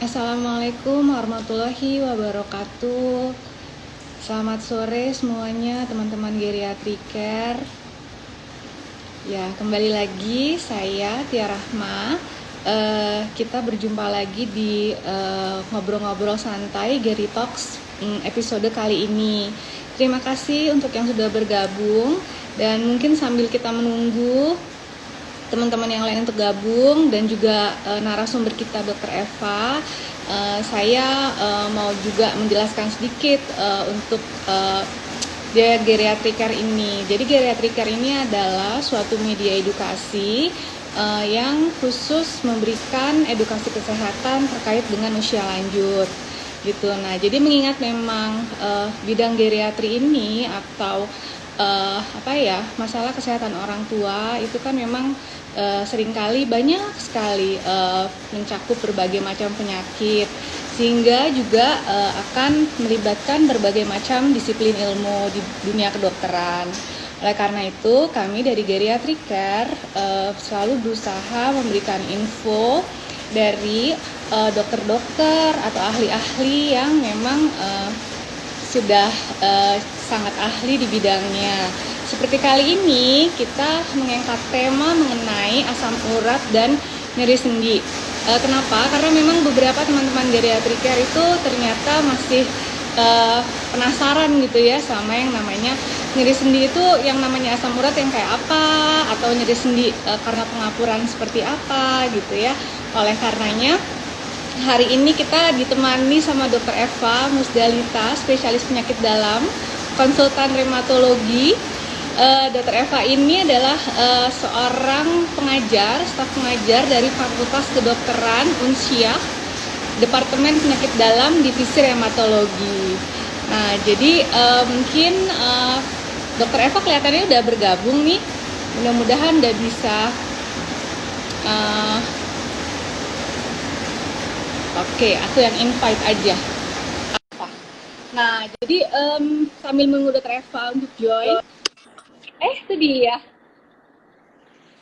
Assalamualaikum warahmatullahi wabarakatuh. Selamat sore semuanya teman-teman geriatriker. Ya, kembali lagi saya Tia Rahma. Kita berjumpa lagi di ngobrol-ngobrol santai Geri Talks episode kali ini. Terima kasih untuk yang sudah bergabung, dan mungkin sambil kita menunggu teman-teman yang lain untuk gabung dan juga narasumber kita Dr. Eva, saya mau juga menjelaskan sedikit untuk geriatriker ini. Jadi geriatriker ini adalah suatu media edukasi yang khusus memberikan edukasi kesehatan terkait dengan usia lanjut gitu. Nah, jadi mengingat memang bidang geriatri ini atau masalah kesehatan orang tua itu kan memang seringkali banyak sekali mencakup berbagai macam penyakit, sehingga juga akan melibatkan berbagai macam disiplin ilmu di dunia kedokteran. Oleh karena itu, kami dari Geriatriker selalu berusaha memberikan info dari dokter-dokter atau ahli-ahli yang memang sudah sangat ahli di bidangnya. Seperti kali ini kita mengangkat tema mengenai asam urat dan nyeri sendi. Kenapa? Karena memang beberapa teman-teman geriatriker itu ternyata masih penasaran gitu ya sama yang namanya nyeri sendi. Itu yang namanya asam urat yang kayak apa, atau nyeri sendi karena pengapuran seperti apa gitu ya. Oleh karenanya hari ini kita ditemani sama Dr. Eva Musdalita, spesialis penyakit dalam, konsultan reumatologi. Dr. Eva ini adalah seorang pengajar, staf pengajar dari Fakultas Kedokteran Unsyah, Departemen Penyakit Dalam, Divisi Reumatologi. Nah, jadi mungkin Dr. Eva kelihatannya udah bergabung nih. Mudah-mudahan udah bisa. Oke, aku yang invite aja. Nah, jadi sambil menunggu Dr. Eva untuk join. Itu dia.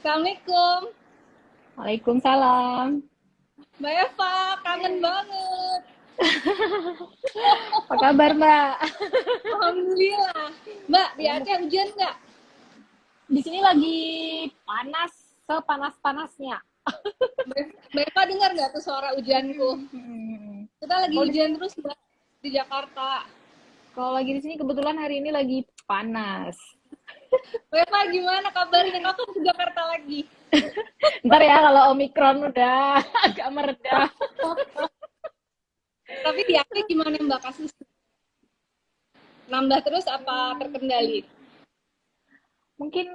Assalamualaikum. Waalaikumsalam. Mbak Eva, kangen banget. Apa kabar, Mbak? Alhamdulillah. Mbak, di Aceh hujan nggak? Di sini lagi panas, sepanas-panasnya. Mbak Eva dengar nggak tuh suara hujanku? Kita lagi hujan terus Mbak, di Jakarta. Kalau lagi di sini kebetulan hari ini lagi panas. Mbak Eva, gimana kabarnya? Kapan ke Jakarta lagi? Ntar ya kalau Omikron udah agak mereda. Tapi di Aceh gimana Mbak kasus? Nambah terus apa terkendali? Mungkin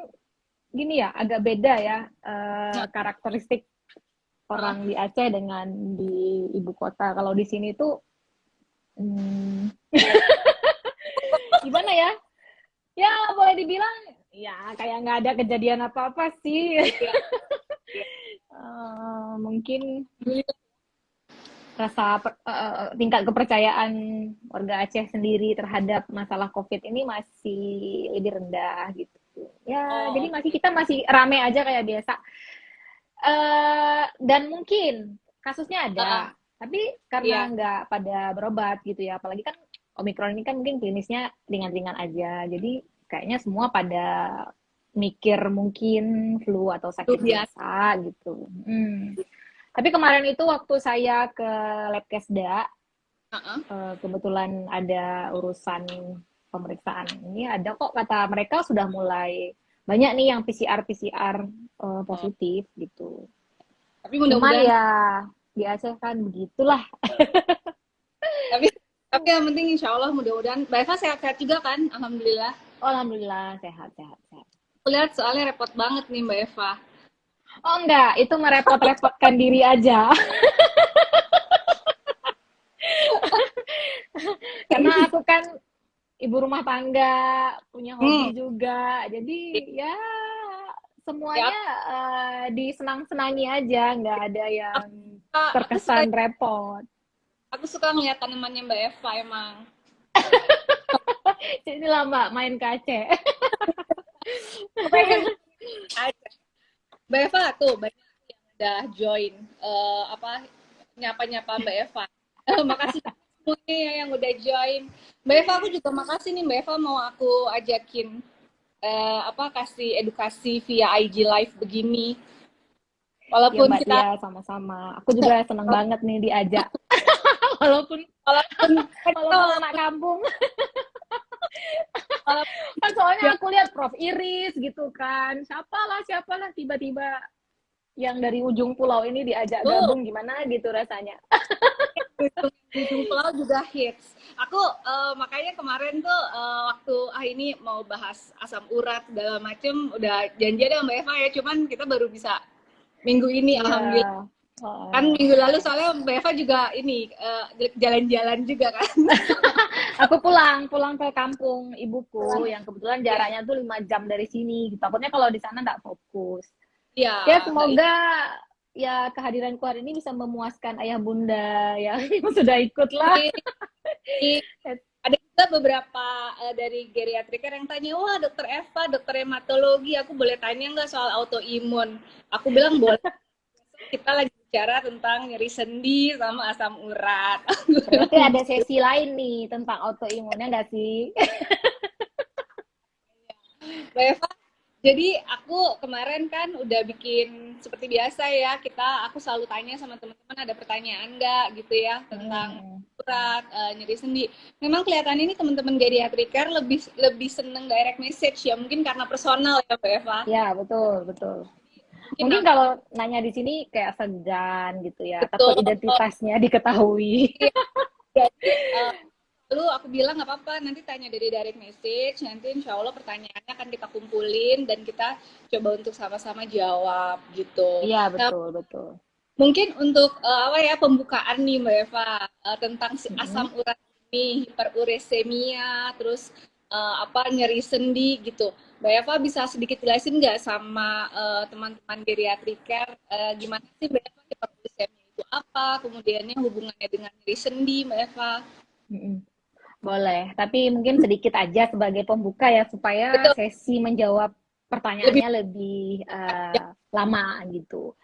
gini ya, agak beda ya karakteristik orang di Aceh dengan di ibu kota. Kalau di sini tuh gimana ya? Ya boleh dibilang ya kayak nggak ada kejadian apa-apa sih. Mungkin rasa tingkat kepercayaan warga Aceh sendiri terhadap masalah COVID ini masih lebih rendah gitu. Ya, jadi kita masih rame aja kayak biasa. Dan mungkin kasusnya ada, tapi karena nggak pada berobat gitu ya. Apalagi kan Omikron ini kan mungkin klinisnya ringan-ringan aja. Jadi kayaknya semua pada mikir mungkin flu atau sakit biasa gitu. Tapi kemarin itu waktu saya ke Labkesda, kebetulan ada urusan pemeriksaan ini, ada kok kata mereka sudah mulai banyak nih yang PCR positif gitu. Tapi mudah-mudahan ya di Aceh kan begitulah. tapi yang penting insya Allah mudah-mudahan Mbak Eva sehat-sehat juga kan? Alhamdulillah. Oh, alhamdulillah sehat. Aku lihat soalnya repot banget nih Mbak Eva. Oh enggak, itu merepot-repotkan diri aja. Karena aku kan ibu rumah tangga, punya hobi juga. Jadi ya semuanya disenang-senangi aja, nggak ada yang terkesan repot. Aku suka ngeliat tanamannya Mbak Eva emang. Inilah Mbak main ke Aceh. Mbak Eva tuh banyak yang udah join nyapa-nyapa Mbak Eva. Makasih semuanya ya yang udah join. Mbak Eva, aku juga makasih nih Mbak Eva mau aku ajakin kasih edukasi via IG Live begini. Ya Walaupun Mbak kita Tia, sama-sama. Aku juga seneng banget nih diajak. walaupun walaupun walaupun anak kampung. walaupun Kan soalnya aku lihat Prof Iris gitu kan. Siapalah tiba-tiba yang dari ujung pulau ini diajak tuh gabung, gimana gitu rasanya. ujung pulau juga hits. Aku makanya kemarin tuh waktu ini mau bahas asam urat segala macem udah janji ada Mbak Eva ya, cuman kita baru bisa minggu ini Iya. alhamdulillah. Kan minggu lalu soalnya Mbak Eva juga ini jalan-jalan juga kan. Aku pulang ke kampung ibuku yang kebetulan Ya, jaraknya tuh 5 jam dari sini. Takutnya kalau di sana nggak fokus. ya, Ya semoga ya kehadiranku hari ini bisa memuaskan ayah bunda yang sudah ikut lah. ada juga beberapa dari geriatriker yang tanya, wah dokter Eva, dokter hematologi, aku boleh tanya nggak soal autoimun? Aku bilang boleh. Kita lagi bicara tentang nyeri sendi sama asam urat. Berarti ada sesi lain nih tentang autoimunnya nggak sih? Mbak Eva, jadi aku kemarin kan udah bikin seperti biasa ya, aku selalu tanya sama teman-teman ada pertanyaan nggak gitu ya tentang urat, nyeri sendi. Memang kelihatan ini teman-teman geriatriker lebih lebih seneng direct message ya, mungkin karena personal ya Mbak Eva. Ya, betul. Mungkin Mungkin aku, kalau nanya di sini kayak segan gitu ya, takut betul. identitasnya diketahui. Jadi lalu aku bilang nggak apa-apa, nanti tanya dari direct message, nanti insya Allah pertanyaannya akan kita kumpulin dan kita coba untuk sama-sama jawab gitu. Iya, Nah, betul. mungkin untuk apa ya pembukaan nih Mbak Eva tentang si asam Mm-mm. urat ini, hiperuresemia, terus apa nyeri sendi gitu. Mbak Eva bisa sedikit jelasin nggak sama teman-teman geriatriker gimana sih Mbak Eva hiperuresemia itu apa, kemudiannya hubungannya dengan nyeri sendi Mbak Eva? Mm-mm. Boleh, tapi mungkin sedikit aja sebagai pembuka ya, supaya Betul, sesi menjawab lebih pertanyaannya lebih ya, lama gitu.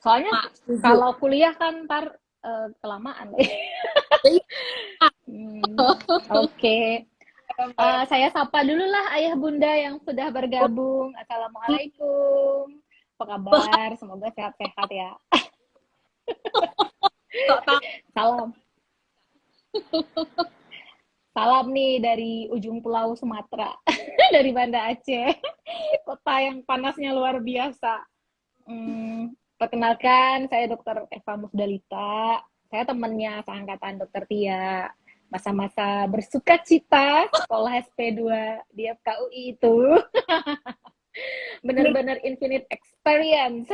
Soalnya Mak, setuju. kalau kuliah kan ntar kelamaan. Jadi, Oke. Saya sapa dulu lah ayah bunda yang sudah bergabung. Assalamualaikum. Apa kabar? Semoga sehat-sehat ya. kok tahu Salam. Salam nih dari ujung pulau Sumatera. Dari Banda Aceh. Kota yang panasnya luar biasa. Perkenalkan, saya Dr. Eva Musdalita. Saya temannya seangkatan Dr. Tia. Masa-masa bersuka cita sekolah SP2 di FKUI itu. Benar-benar infinite experience.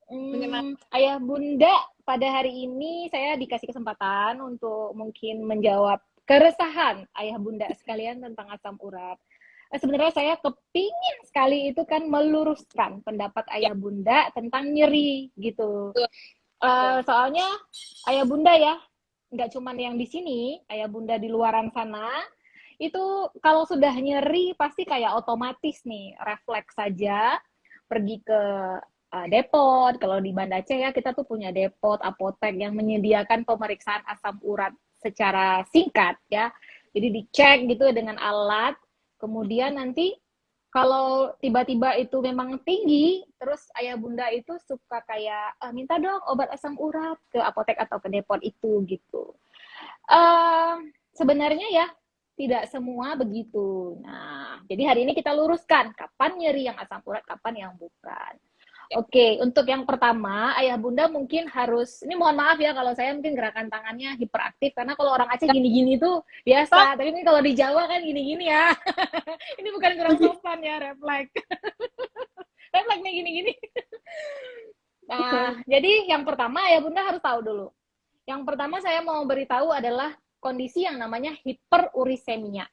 menyenangkan. Ayah bunda, pada hari ini saya dikasih kesempatan untuk mungkin menjawab keresahan ayah bunda sekalian tentang asam urat. Sebenarnya saya kepingin sekali itu kan meluruskan pendapat Ya, ayah bunda tentang nyeri gitu. betul, betul. Soalnya ayah bunda ya, nggak cuman yang di sini, ayah bunda di luaran sana, itu kalau sudah nyeri pasti kayak otomatis nih, refleks saja pergi ke depot. Kalau di Banda Aceh ya kita tuh punya depot, apotek yang menyediakan pemeriksaan asam urat secara singkat ya. Jadi dicek gitu dengan alat, kemudian nanti kalau tiba-tiba itu memang tinggi, terus ayah bunda itu suka kayak minta dong obat asam urat ke apotek atau ke depot itu gitu. Sebenarnya ya tidak semua begitu. Nah, jadi hari ini kita luruskan kapan nyeri yang asam urat, kapan yang bukan. Ya. Oke, untuk yang pertama, ayah bunda mungkin harus, ini mohon maaf ya kalau saya mungkin gerakan tangannya hiperaktif, karena kalau orang Aceh gini-gini tuh biasa, tapi ini kalau di Jawa kan gini-gini ya. Ini bukan kurang sopan ya, refleks. Refleksnya gini-gini. Nah, jadi yang pertama ayah bunda harus tahu dulu. Yang pertama saya mau beritahu adalah kondisi yang namanya hiperurisemia.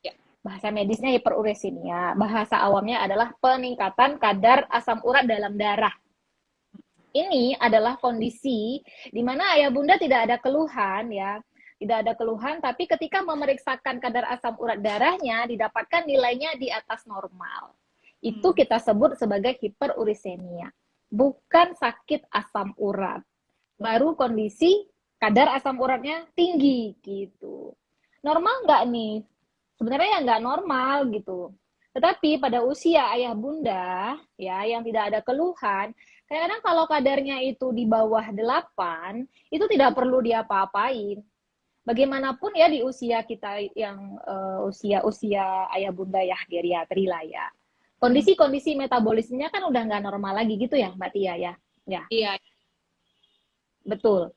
Ya. Bahasa medisnya hiperurisemia, bahasa awamnya adalah peningkatan kadar asam urat dalam darah. Ini adalah kondisi di mana ayah bunda tidak ada keluhan ya, tidak ada keluhan, tapi ketika memeriksakan kadar asam urat darahnya didapatkan nilainya di atas normal. Itu kita sebut sebagai hiperurisemia, bukan sakit asam urat. baru kondisi kadar asam uratnya tinggi gitu. Normal nggak nih? Sebenarnya ya nggak normal gitu. Tetapi pada usia ayah bunda ya yang tidak ada keluhan, kadang-kadang kalau kadarnya itu di bawah 8, itu tidak perlu diapa-apain. Bagaimanapun ya di usia kita yang usia-usia ayah bunda ya geriatri lah ya. Kondisi-kondisi metabolismenya kan udah nggak normal lagi gitu ya Mbak Tia ya. Ya, Iya. betul.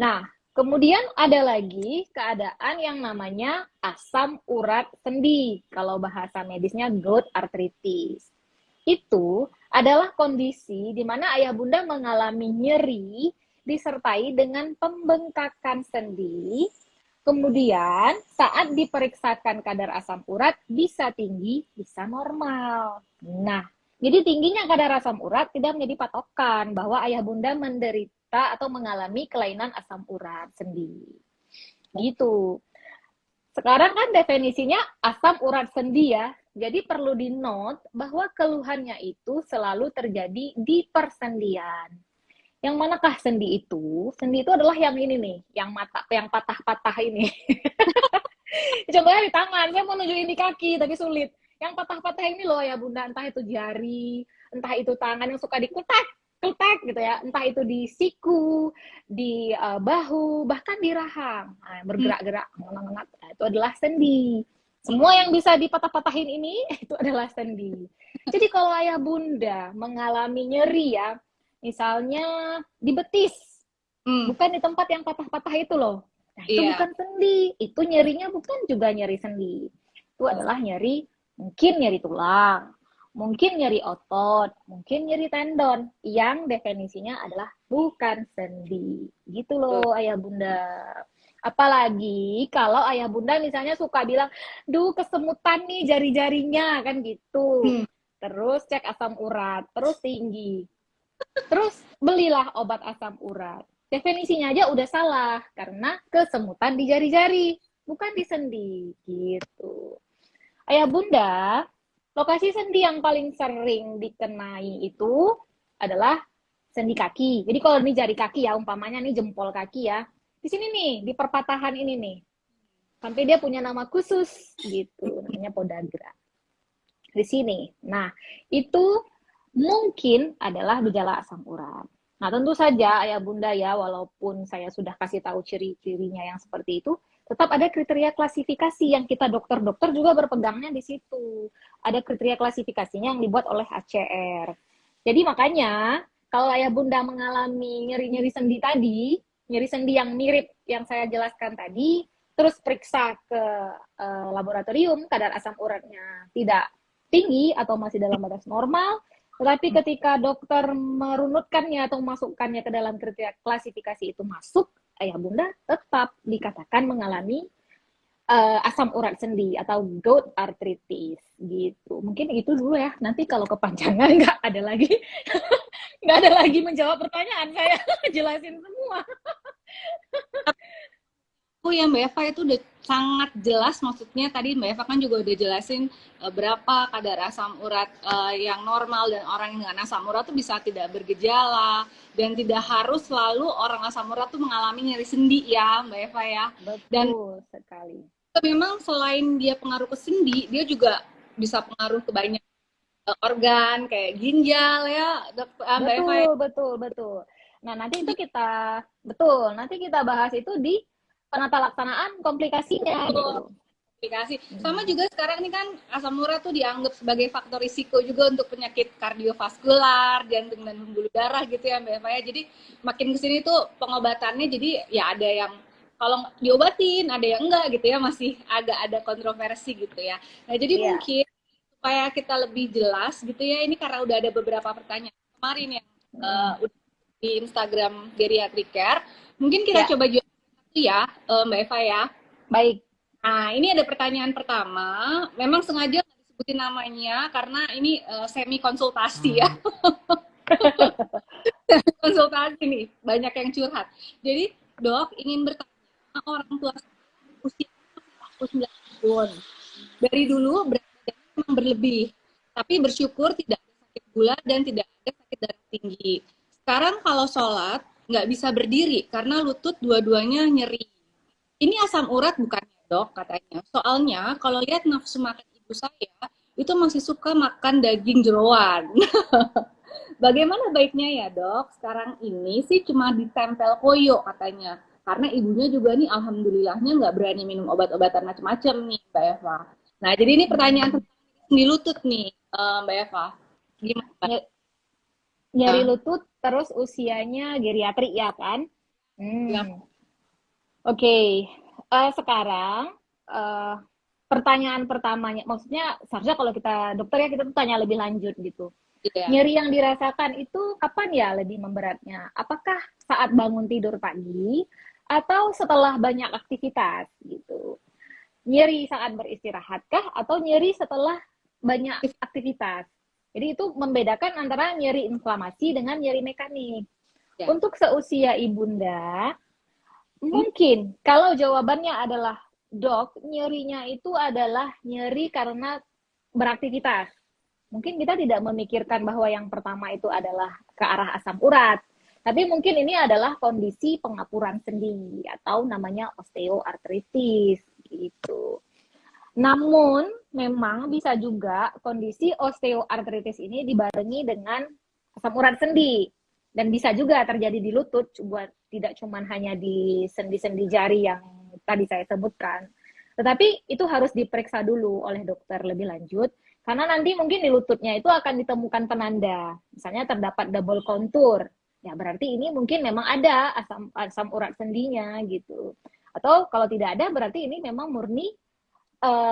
Nah, kemudian ada lagi keadaan yang namanya asam urat sendi. Kalau bahasa medisnya gout arthritis. Itu adalah kondisi di mana ayah bunda mengalami nyeri disertai dengan pembengkakan sendi. Kemudian saat diperiksakan kadar asam urat bisa tinggi, bisa normal. Nah, jadi tingginya kadar asam urat tidak menjadi patokan bahwa ayah bunda menderita atau mengalami kelainan asam urat sendi. Gitu. Sekarang kan definisinya asam urat sendi ya. Jadi perlu di-note bahwa keluhannya itu selalu terjadi di persendian. Yang manakah sendi itu? Sendi itu adalah yang ini nih, yang mata, yang patah-patah ini. Contohnya di tangan, saya mau nunjukin di kaki, tapi sulit. Yang patah-patah ini loh ya bunda, entah itu jari, entah itu tangan yang suka dikutak, kutak gitu ya, entah itu di siku, di bahu, bahkan di rahang, nah, bergerak-gerak, nah, itu adalah sendi. Semua yang bisa dipatah-patahin ini itu adalah sendi. Jadi kalau ayah bunda mengalami nyeri ya, misalnya di betis, bukan di tempat yang patah-patah itu loh. Nah, itu Iya. bukan sendi. Itu nyerinya bukan juga nyeri sendi. Itu adalah nyeri, mungkin nyeri tulang, mungkin nyeri otot, mungkin nyeri tendon. Yang definisinya adalah bukan sendi. Gitu loh, ayah bunda. Apalagi kalau ayah bunda misalnya suka bilang, duh kesemutan nih jari-jarinya, kan gitu. Terus cek asam urat, terus tinggi. Terus belilah obat asam urat. Definisinya aja udah salah karena kesemutan di jari-jari, bukan di sendi gitu. Ayah bunda, lokasi sendi yang paling sering dikenai itu adalah sendi kaki. Jadi kalau ini jari kaki ya, umpamanya nih jempol kaki ya. Di sini nih, di perpatahan ini nih. Sampai dia punya nama khusus gitu, namanya podagra. Di sini. Nah, itu mungkin adalah gejala asam urat. Nah, tentu saja ayah bunda ya, walaupun saya sudah kasih tahu ciri-cirinya yang seperti itu, tetap ada kriteria klasifikasi yang kita dokter-dokter juga berpegangnya di situ. Ada kriteria klasifikasinya yang dibuat oleh ACR. Jadi makanya kalau ayah bunda mengalami nyeri-nyeri sendi tadi, nyeri sendi yang mirip yang saya jelaskan tadi, terus periksa ke laboratorium, kadar asam uratnya tidak tinggi atau masih dalam batas normal, tetapi ketika dokter merunutkannya atau memasukkannya ke dalam kriteria klasifikasi itu masuk, ayah bunda tetap dikatakan mengalami asam urat sendi atau gout arthritis gitu. Mungkin itu dulu ya. Nanti kalau kepanjangan nggak ada lagi nggak ada lagi menjawab pertanyaan saya jelasin semua. Ya Mbak Eva itu udah sangat jelas, maksudnya tadi Mbak Eva kan juga udah jelasin berapa kadar asam urat yang normal dan orang dengan asam urat tuh bisa tidak bergejala dan tidak harus selalu orang asam urat tuh mengalami nyeri sendi ya Mbak Eva ya. Dan Betul sekali. memang selain dia pengaruh ke sendi, dia juga bisa pengaruh ke banyak organ kayak ginjal ya Mbak Eva ya. Betul. Nah, nanti itu kita nanti kita bahas itu di penata laksanaan komplikasinya gitu. Komplikasi. Sama juga sekarang ini kan asam urat tuh dianggap sebagai faktor risiko juga untuk penyakit kardiovaskular, jantung dan pembuluh darah gitu ya Mbak Eva ya. Jadi makin kesini tuh pengobatannya jadi ya ada yang kalau diobatin, ada yang enggak gitu ya, masih agak ada kontroversi gitu ya. Nah jadi mungkin supaya kita lebih jelas gitu ya, ini karena udah ada beberapa pertanyaan kemarin yang udah di Instagram Geriatric Care, mungkin kita coba jawab ya Mbak Eva ya. Baik. Nah, ini ada pertanyaan pertama. Memang sengaja nggak disebutin namanya karena ini semi konsultasi ya. Konsultasi nih, banyak yang curhat. Jadi, dok ingin bertanya, orang tua usia 49 tahun. Dari dulu berat badannya memang berlebih, tapi bersyukur tidak ada sakit gula dan tidak ada sakit darah tinggi. Sekarang kalau sholat, nggak bisa berdiri karena lutut dua-duanya nyeri. Ini asam urat bukan ya, dok, katanya. Soalnya kalau lihat nafsu makan ibu saya, itu masih suka makan daging jeroan. Bagaimana baiknya ya, dok? Sekarang ini sih cuma ditempel koyo katanya. Karena ibunya juga nih alhamdulillahnya nggak berani minum obat-obatan macam-macam nih, Mbak Eva. Nah, jadi ini pertanyaan Hmm. di lutut nih, Mbak Eva. Gimana, Mbak? Nyeri Nah, lutut terus usianya geriatrik ya kan? yang Oke. Sekarang eh, pertanyaan pertamanya, maksudnya seharusnya kalau kita dokter ya kita tuh tanya lebih lanjut gitu. iya. Nyeri yang dirasakan itu kapan ya lebih memberatnya? Apakah saat bangun tidur pagi atau setelah banyak aktivitas gitu? Nyeri saat beristirahatkah atau nyeri setelah banyak aktivitas? Jadi itu membedakan antara nyeri inflamasi dengan nyeri mekanik. Ya. Untuk seusia ibunda, Hmm? mungkin kalau jawabannya adalah dok, nyerinya itu adalah nyeri karena beraktivitas. Mungkin kita tidak memikirkan bahwa yang pertama itu adalah ke arah asam urat. Tapi mungkin ini adalah kondisi pengapuran sendi atau namanya osteoartritis gitu. Namun memang bisa juga kondisi osteoartritis ini dibarengi dengan asam urat sendi dan bisa juga terjadi di lutut, buat tidak cuma hanya di sendi-sendi jari yang tadi saya sebutkan. Tetapi itu harus diperiksa dulu oleh dokter lebih lanjut karena nanti mungkin di lututnya itu akan ditemukan penanda. Misalnya terdapat double contour. Ya berarti ini mungkin memang ada asam asam urat sendinya gitu. Atau kalau tidak ada berarti ini memang murni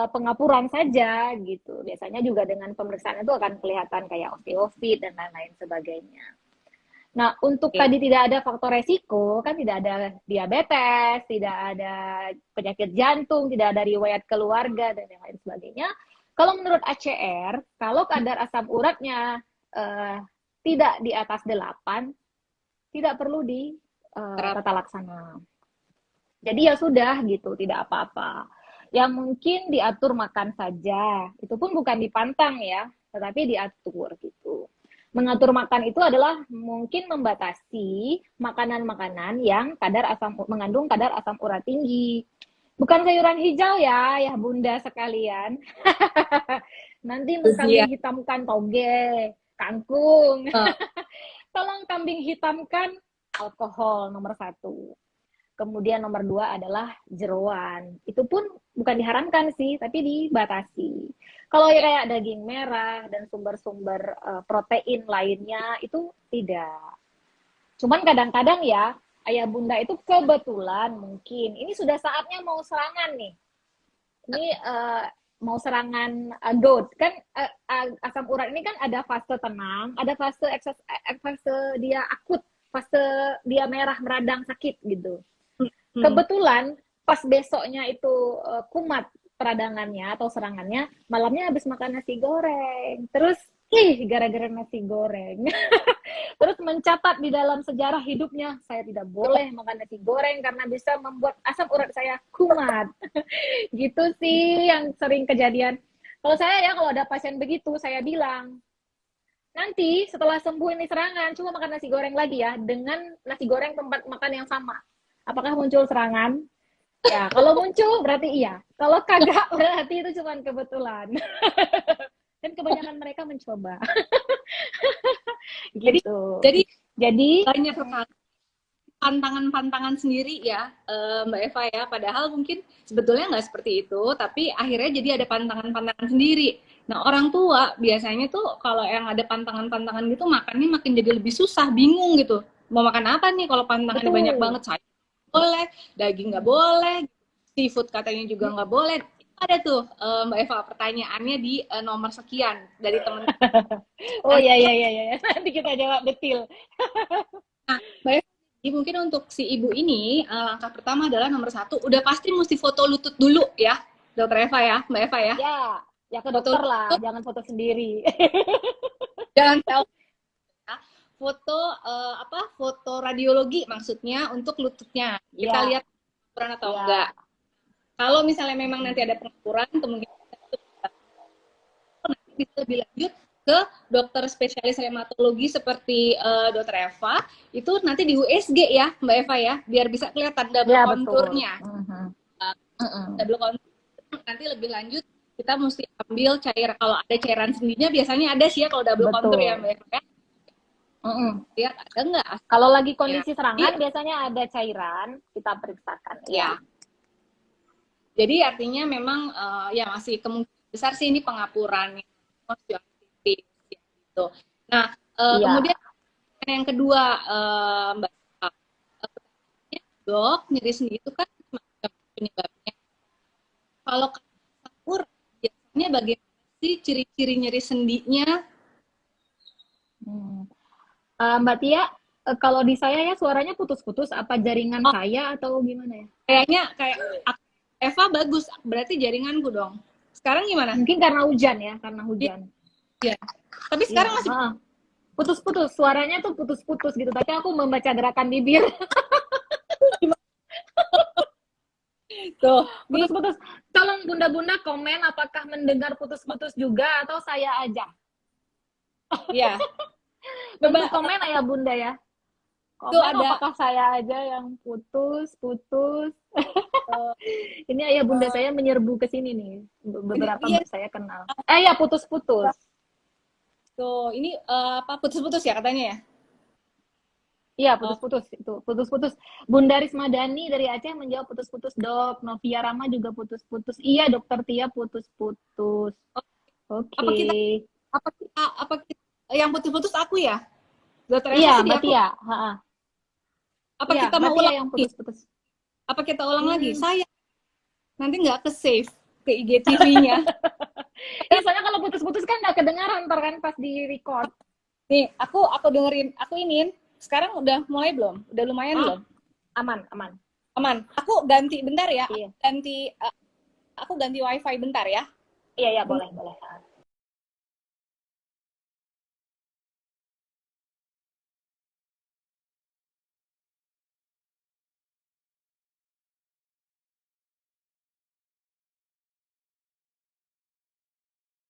pengapuran saja gitu. Biasanya juga dengan pemeriksaan itu akan kelihatan kayak osteofit dan lain-lain sebagainya. Nah, untuk Oke. tadi tidak ada faktor resiko, kan tidak ada diabetes, tidak ada penyakit jantung, tidak ada riwayat keluarga, dan yang lain sebagainya. Kalau menurut ACR, kalau kadar asam uratnya eh, tidak di atas 8, tidak perlu di Terap. tata laksana. Jadi ya sudah gitu, tidak apa-apa. Yang mungkin diatur makan saja, itu pun bukan dipantang ya, tetapi diatur gitu. Mengatur makan itu adalah mungkin membatasi makanan-makanan yang mengandung kadar asam urat tinggi. Bukan sayuran hijau ya, ya bunda sekalian. Nanti Iya. mengkambing hitamkan toge, kangkung. Eh, Tolong kambing hitamkan alkohol nomor satu. Kemudian nomor dua adalah jeroan. Itu pun bukan diharamkan sih, tapi dibatasi. Kalau ya. kayak daging merah dan sumber-sumber protein lainnya itu tidak. Cuman kadang-kadang ya, ayah bunda itu kebetulan mungkin ini sudah saatnya mau serangan nih. Ini mau serangan gout kan, asam urat ini kan ada fase tenang, ada fase dia akut, fase dia merah meradang sakit gitu. Hmm. Kebetulan pas besoknya itu kumat peradangannya atau serangannya, malamnya habis makan nasi goreng. Terus gara-gara nasi goreng. Terus mencatat di dalam sejarah hidupnya, saya tidak boleh makan nasi goreng karena bisa membuat asam urat saya kumat. Gitu sih yang sering kejadian. Kalau saya ya, kalau ada pasien begitu, saya bilang, nanti setelah sembuh ini serangan, coba makan nasi goreng lagi ya, dengan nasi goreng tempat makan yang sama. Apakah muncul serangan? Ya, kalau muncul berarti iya. Kalau kagak berarti itu cuma kebetulan. Dan kebanyakan mereka mencoba. Jadi, Gitu. jadi Jadi, banyak sekali pantangan-pantangan sendiri ya, Mbak Eva ya. Padahal mungkin sebetulnya nggak seperti itu, tapi akhirnya jadi ada pantangan-pantangan sendiri. Nah, orang tua biasanya tuh kalau yang ada pantangan-pantangan gitu makannya makin jadi lebih susah, bingung gitu. Mau makan apa nih kalau pantangannya banyak betul. banget? Sayur boleh, daging nggak boleh, seafood katanya juga nggak boleh. Ada tuh Mbak Eva pertanyaannya di nomor sekian dari teman. Oh ya ya ya ya. Nanti kita jawab detil. Nah, Mbak Eva, jadi mungkin untuk si ibu ini langkah pertama adalah nomor satu, udah pasti mesti foto lutut dulu ya, Dokter Eva ya, Mbak Eva ya. Ya, ya ke Foto dokter lah, lutut, jangan foto sendiri. jangan selfie ya. Foto apa? Foto radiologi maksudnya untuk lututnya. Kita Ya, lihat pengukuran atau enggak. ya. Kalau misalnya memang nanti ada pengukuran, kemungkinan nanti bisa lebih lanjut ke dokter spesialis reumatologi seperti Dokter Eva, itu nanti di USG ya Mbak Eva ya, biar bisa kelihatan double Ya, betul. konturnya. Double kontur nanti lebih lanjut kita mesti ambil kalau ada cairan sendinya, biasanya ada sih ya kalau double kontur ya Mbak Eva ya. Lihat ada nggak? Kalau lagi kondisi serangan biasanya ada cairan, kita periksakan. Ya. Jadi artinya memang ya masih kemungkinan besar sih ini pengapuran osteoartritis gitu. Nah, kemudian yang kedua Mbak, dok, nyeri sendi itu kan macam penyebabnya. Kalau kapur biasanya bagaimana sih ciri-ciri nyeri sendinya? Mbak Tia, kalau di saya ya suaranya putus-putus, apa jaringan saya atau gimana ya? Kayaknya kayak Eva bagus, berarti jaringanku dong. Sekarang gimana? Mungkin karena hujan ya, karena hujan. Iya. Tapi sekarang masih putus-putus, suaranya tuh putus-putus gitu. Tapi aku membaca gerakan bibir. Tuh, putus-putus. Tolong bunda-bunda komen apakah mendengar putus-putus juga atau saya aja. Iya. Coba komen ayah bunda ya. Komen apakah saya aja yang putus-putus. Ini ayah bunda saya menyerbu ke sini nih. Beberapa saya kenal. Ya putus-putus. Tuh, ini apa putus-putus ya katanya ya? Iya, putus-putus itu. Putus-putus. Bunda Rismadani dari Aceh menjawab putus-putus, Dok. Novia Rama juga putus-putus. Iya, Dokter Tia putus-putus. Oke. Apa kita yang putus-putus aku ya? Dokter Eva Mbak Tia. Apa kita mau ulang yang putus-putus? Apa kita ulang lagi? Saya nanti nggak ke save ke IGTV-nya. Soalnya kalau putus-putus kan nggak kedengaran ntar kan pas di record. Nih, aku dengerin, aku iniin. Sekarang udah mulai belum? Udah lumayan belum? Aman. Aku ganti bentar ya. Iya. Aku ganti WiFi bentar ya. Iya, boleh.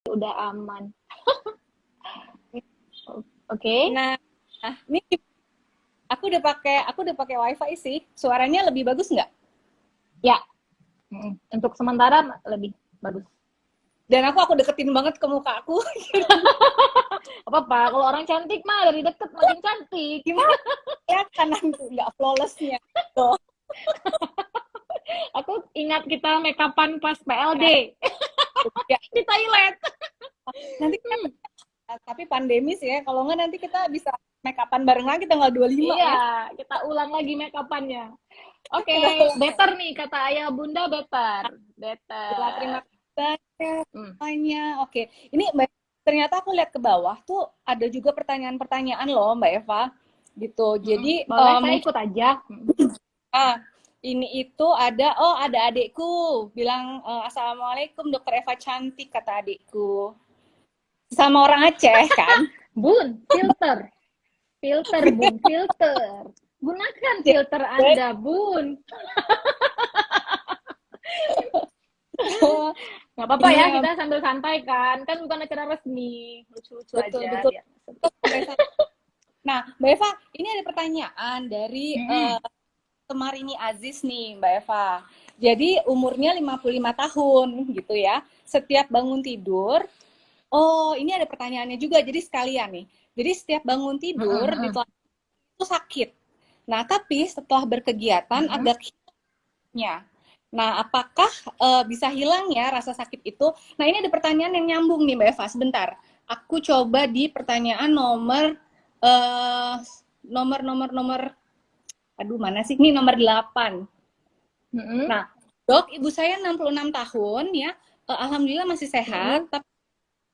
Udah aman. Oke. Nah, ini aku udah pakai WiFi sih. Suaranya lebih bagus nggak? Ya. Untuk sementara lebih bagus. Dan aku deketin banget ke muka aku. Apa-apa, kalau orang cantik mah dari deket makin cantik. Gimana? Ya kan nggak flawlessnya. Tuh. Aku ingat kita make upan pas PLD. Ya. Di toilet. Nanti tapi pandemi sih ya, kalau nggak nanti kita bisa make upan bareng lagi tanggal 25 ya. Kita ulang lagi make upannya. Oke, better nih kata ayah bunda, better. Terima kasih banyak. Oke, ini ternyata aku lihat ke bawah tuh ada juga pertanyaan-pertanyaan loh Mbak Eva gitu. Jadi boleh saya ikut aja. Ini itu ada adikku bilang assalamualaikum Dokter Eva cantik kata adikku. Sama orang Aceh kan. Bun, filter Bun, filter. Gunakan filter Anda, Bun. Nggak apa-apa ya, kita sambil santai kan bukan acara resmi, lucu-lucu aja. Betul. Nah, Mbak Eva, ini ada pertanyaan dari Kemarini Aziz nih, Mbak Eva. Jadi umurnya 55 tahun gitu ya. Setiap bangun tidur, ini ada pertanyaannya juga, jadi sekalian nih. Jadi setiap bangun tidur itu sakit. Nah, tapi setelah berkegiatan agak hilangnya. Nah, apakah bisa hilang ya rasa sakit itu? Nah, ini ada pertanyaan yang nyambung nih Mbak Eva, sebentar. Aku coba di pertanyaan nomor aduh mana sih? Ini nomor 8. Nah, Dok, ibu saya 66 tahun ya. Alhamdulillah masih sehat, tapi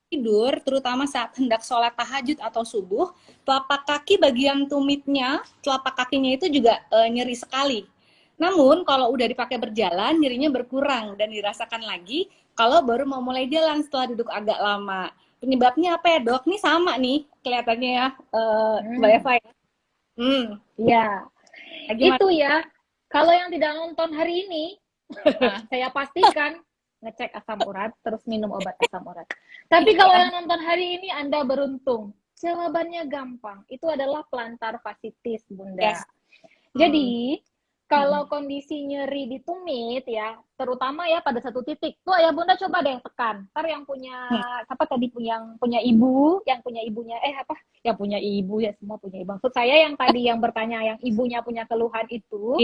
tidur, terutama saat hendak sholat tahajud atau subuh, telapak kaki bagian tumitnya, telapak kakinya itu juga nyeri sekali. Namun kalau udah dipakai berjalan, nyerinya berkurang dan dirasakan lagi kalau baru mau mulai jalan setelah duduk agak lama. Penyebabnya apa ya Dok? Ini sama nih kelihatannya ya, Mbak Eva ya. Iya. Itu ya. Kalau yang tidak nonton hari ini, saya pastikan ngecek asam urat, terus minum obat asam urat. Tapi kalau yang nonton hari ini Anda beruntung. Jawabannya gampang. Itu adalah plantar fasciitis, Bunda. Yes. Jadi, kalau kondisi nyeri di tumit ya, terutama ya pada satu titik, tuh Ayah Bunda coba deh tekan. Ntar yang punya apa tadi yang punya ibu, yang punya ibunya yang punya ibu ya, semua punya ibu. Maksud saya yang tadi yang bertanya yang ibunya punya keluhan itu,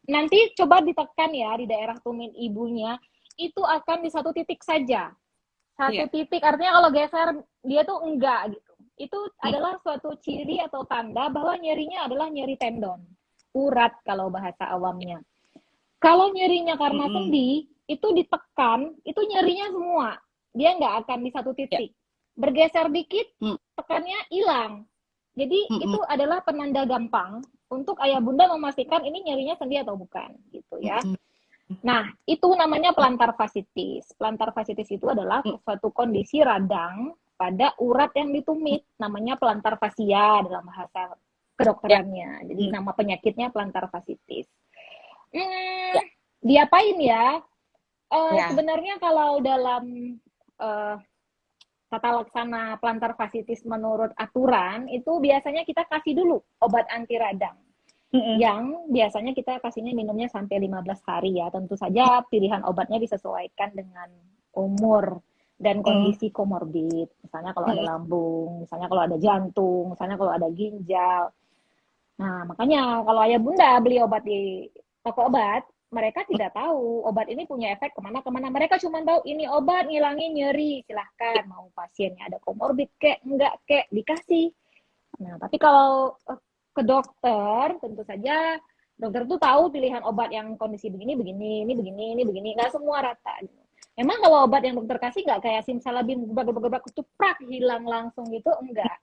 nanti coba ditekan ya di daerah tumit ibunya, itu akan di satu titik saja. Satu titik artinya kalau geser dia tuh enggak gitu. Itu adalah suatu ciri atau tanda bahwa nyerinya adalah nyeri tendon. Urat kalau bahasa awamnya. Kalau nyerinya karena sendi, itu ditekan, itu nyerinya semua. Dia nggak akan di satu titik. Bergeser dikit, tekannya hilang. Jadi itu adalah penanda gampang untuk Ayah Bunda memastikan ini nyerinya sendi atau bukan, gitu ya. Nah, itu namanya plantar fasciitis. Plantar fasciitis itu adalah suatu kondisi radang pada urat yang ditumit, namanya plantar fascia dalam bahasa kedokterannya. Jadi nama penyakitnya plantar fasciitis. Diapain ya? Sebenarnya kalau dalam tata laksana plantar fasciitis menurut aturan, itu biasanya kita kasih dulu obat anti radang. Yang biasanya kita kasihnya minumnya sampai 15 hari ya. Tentu saja pilihan obatnya disesuaikan dengan umur dan kondisi komorbid. Misalnya kalau ada lambung, misalnya kalau ada jantung, misalnya kalau ada ginjal. Nah, makanya kalau Ayah Bunda beli obat di toko obat, mereka tidak tahu obat ini punya efek kemana-kemana. Mereka cuma tahu ini obat ngilangin nyeri, silahkan. Mau pasiennya ada komorbid kek, enggak kek, dikasih. Nah, tapi kalau ke dokter, tentu saja dokter tuh tahu pilihan obat yang kondisi begini, ini begini. Nggak semua rata. Emang kalau obat yang dokter kasih nggak kayak simsalabim, gebrak, cuprak, hilang langsung gitu, enggak.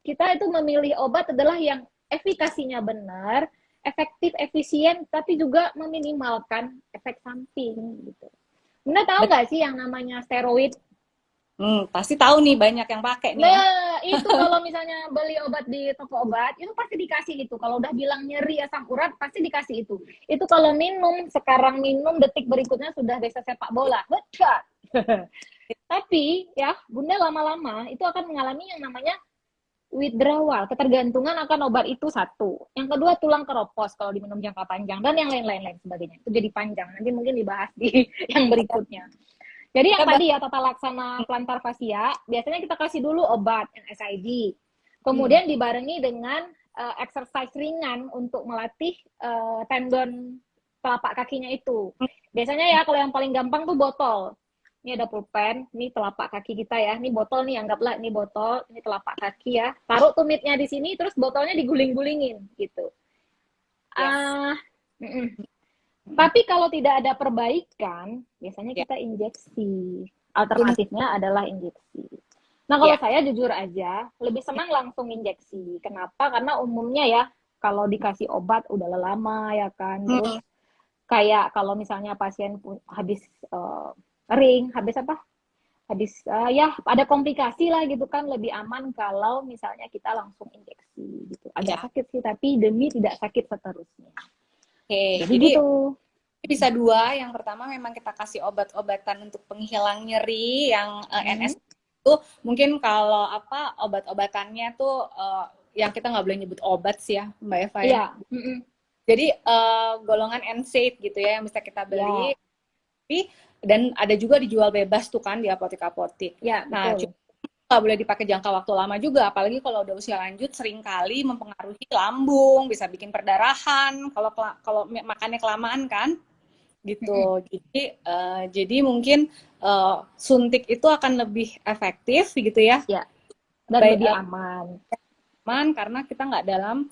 Kita itu memilih obat adalah yang efikasinya benar, efektif, efisien, tapi juga meminimalkan efek samping gitu. Bunda tahu nggak sih yang namanya steroid? Pasti tahu nih, banyak yang pakai nih. Nah, itu kalau misalnya beli obat di toko obat, itu pasti dikasih itu. Kalau udah bilang nyeri asam urat, pasti dikasih itu. Itu kalau minum, sekarang minum, detik berikutnya sudah bisa sepak bola. Tapi, ya, Bunda lama-lama itu akan mengalami yang namanya withdrawal, ketergantungan akan obat itu satu. Yang kedua, tulang keropos kalau diminum jangka panjang, dan yang lain-lain sebagainya. Itu jadi panjang, nanti mungkin dibahas di yang berikutnya. Jadi yang tadi ya, tata laksana plantar fascia, biasanya kita kasih dulu obat yang SID. Kemudian dibarengi dengan exercise ringan untuk melatih tendon telapak kakinya itu. Biasanya ya kalau yang paling gampang tuh botol. Ini ada pulpen, ini telapak kaki kita ya. Ini botol nih, anggaplah ini botol, ini telapak kaki ya. Taruh tumitnya di sini, terus botolnya diguling-gulingin gitu. Tapi kalau tidak ada perbaikan, biasanya kita injeksi. Alternatifnya adalah injeksi. Nah, kalau saya jujur aja, lebih senang langsung injeksi. Kenapa? Karena umumnya ya, kalau dikasih obat udah lama ya kan. Terus kayak kalau misalnya pasien habis ya ada komplikasi lah gitu kan, lebih aman kalau misalnya kita langsung injeksi gitu. Agak sakit sih, tapi demi tidak sakit seterusnya. Jadi gitu. Bisa dua. Yang pertama memang kita kasih obat-obatan untuk penghilang nyeri yang NS itu mungkin kalau obat-obatannya tuh yang kita nggak boleh nyebut obat sih ya Mbak Eva ya. Jadi golongan NSAID gitu ya yang bisa kita beli. Dan ada juga dijual bebas tuh kan di apotek-apotek. Nah, nggak boleh dipakai jangka waktu lama juga, apalagi kalau udah usia lanjut seringkali mempengaruhi lambung, bisa bikin perdarahan kalau makannya kelamaan kan gitu. Jadi mungkin suntik itu akan lebih efektif gitu ya. Dan lebih aman karena kita nggak dalam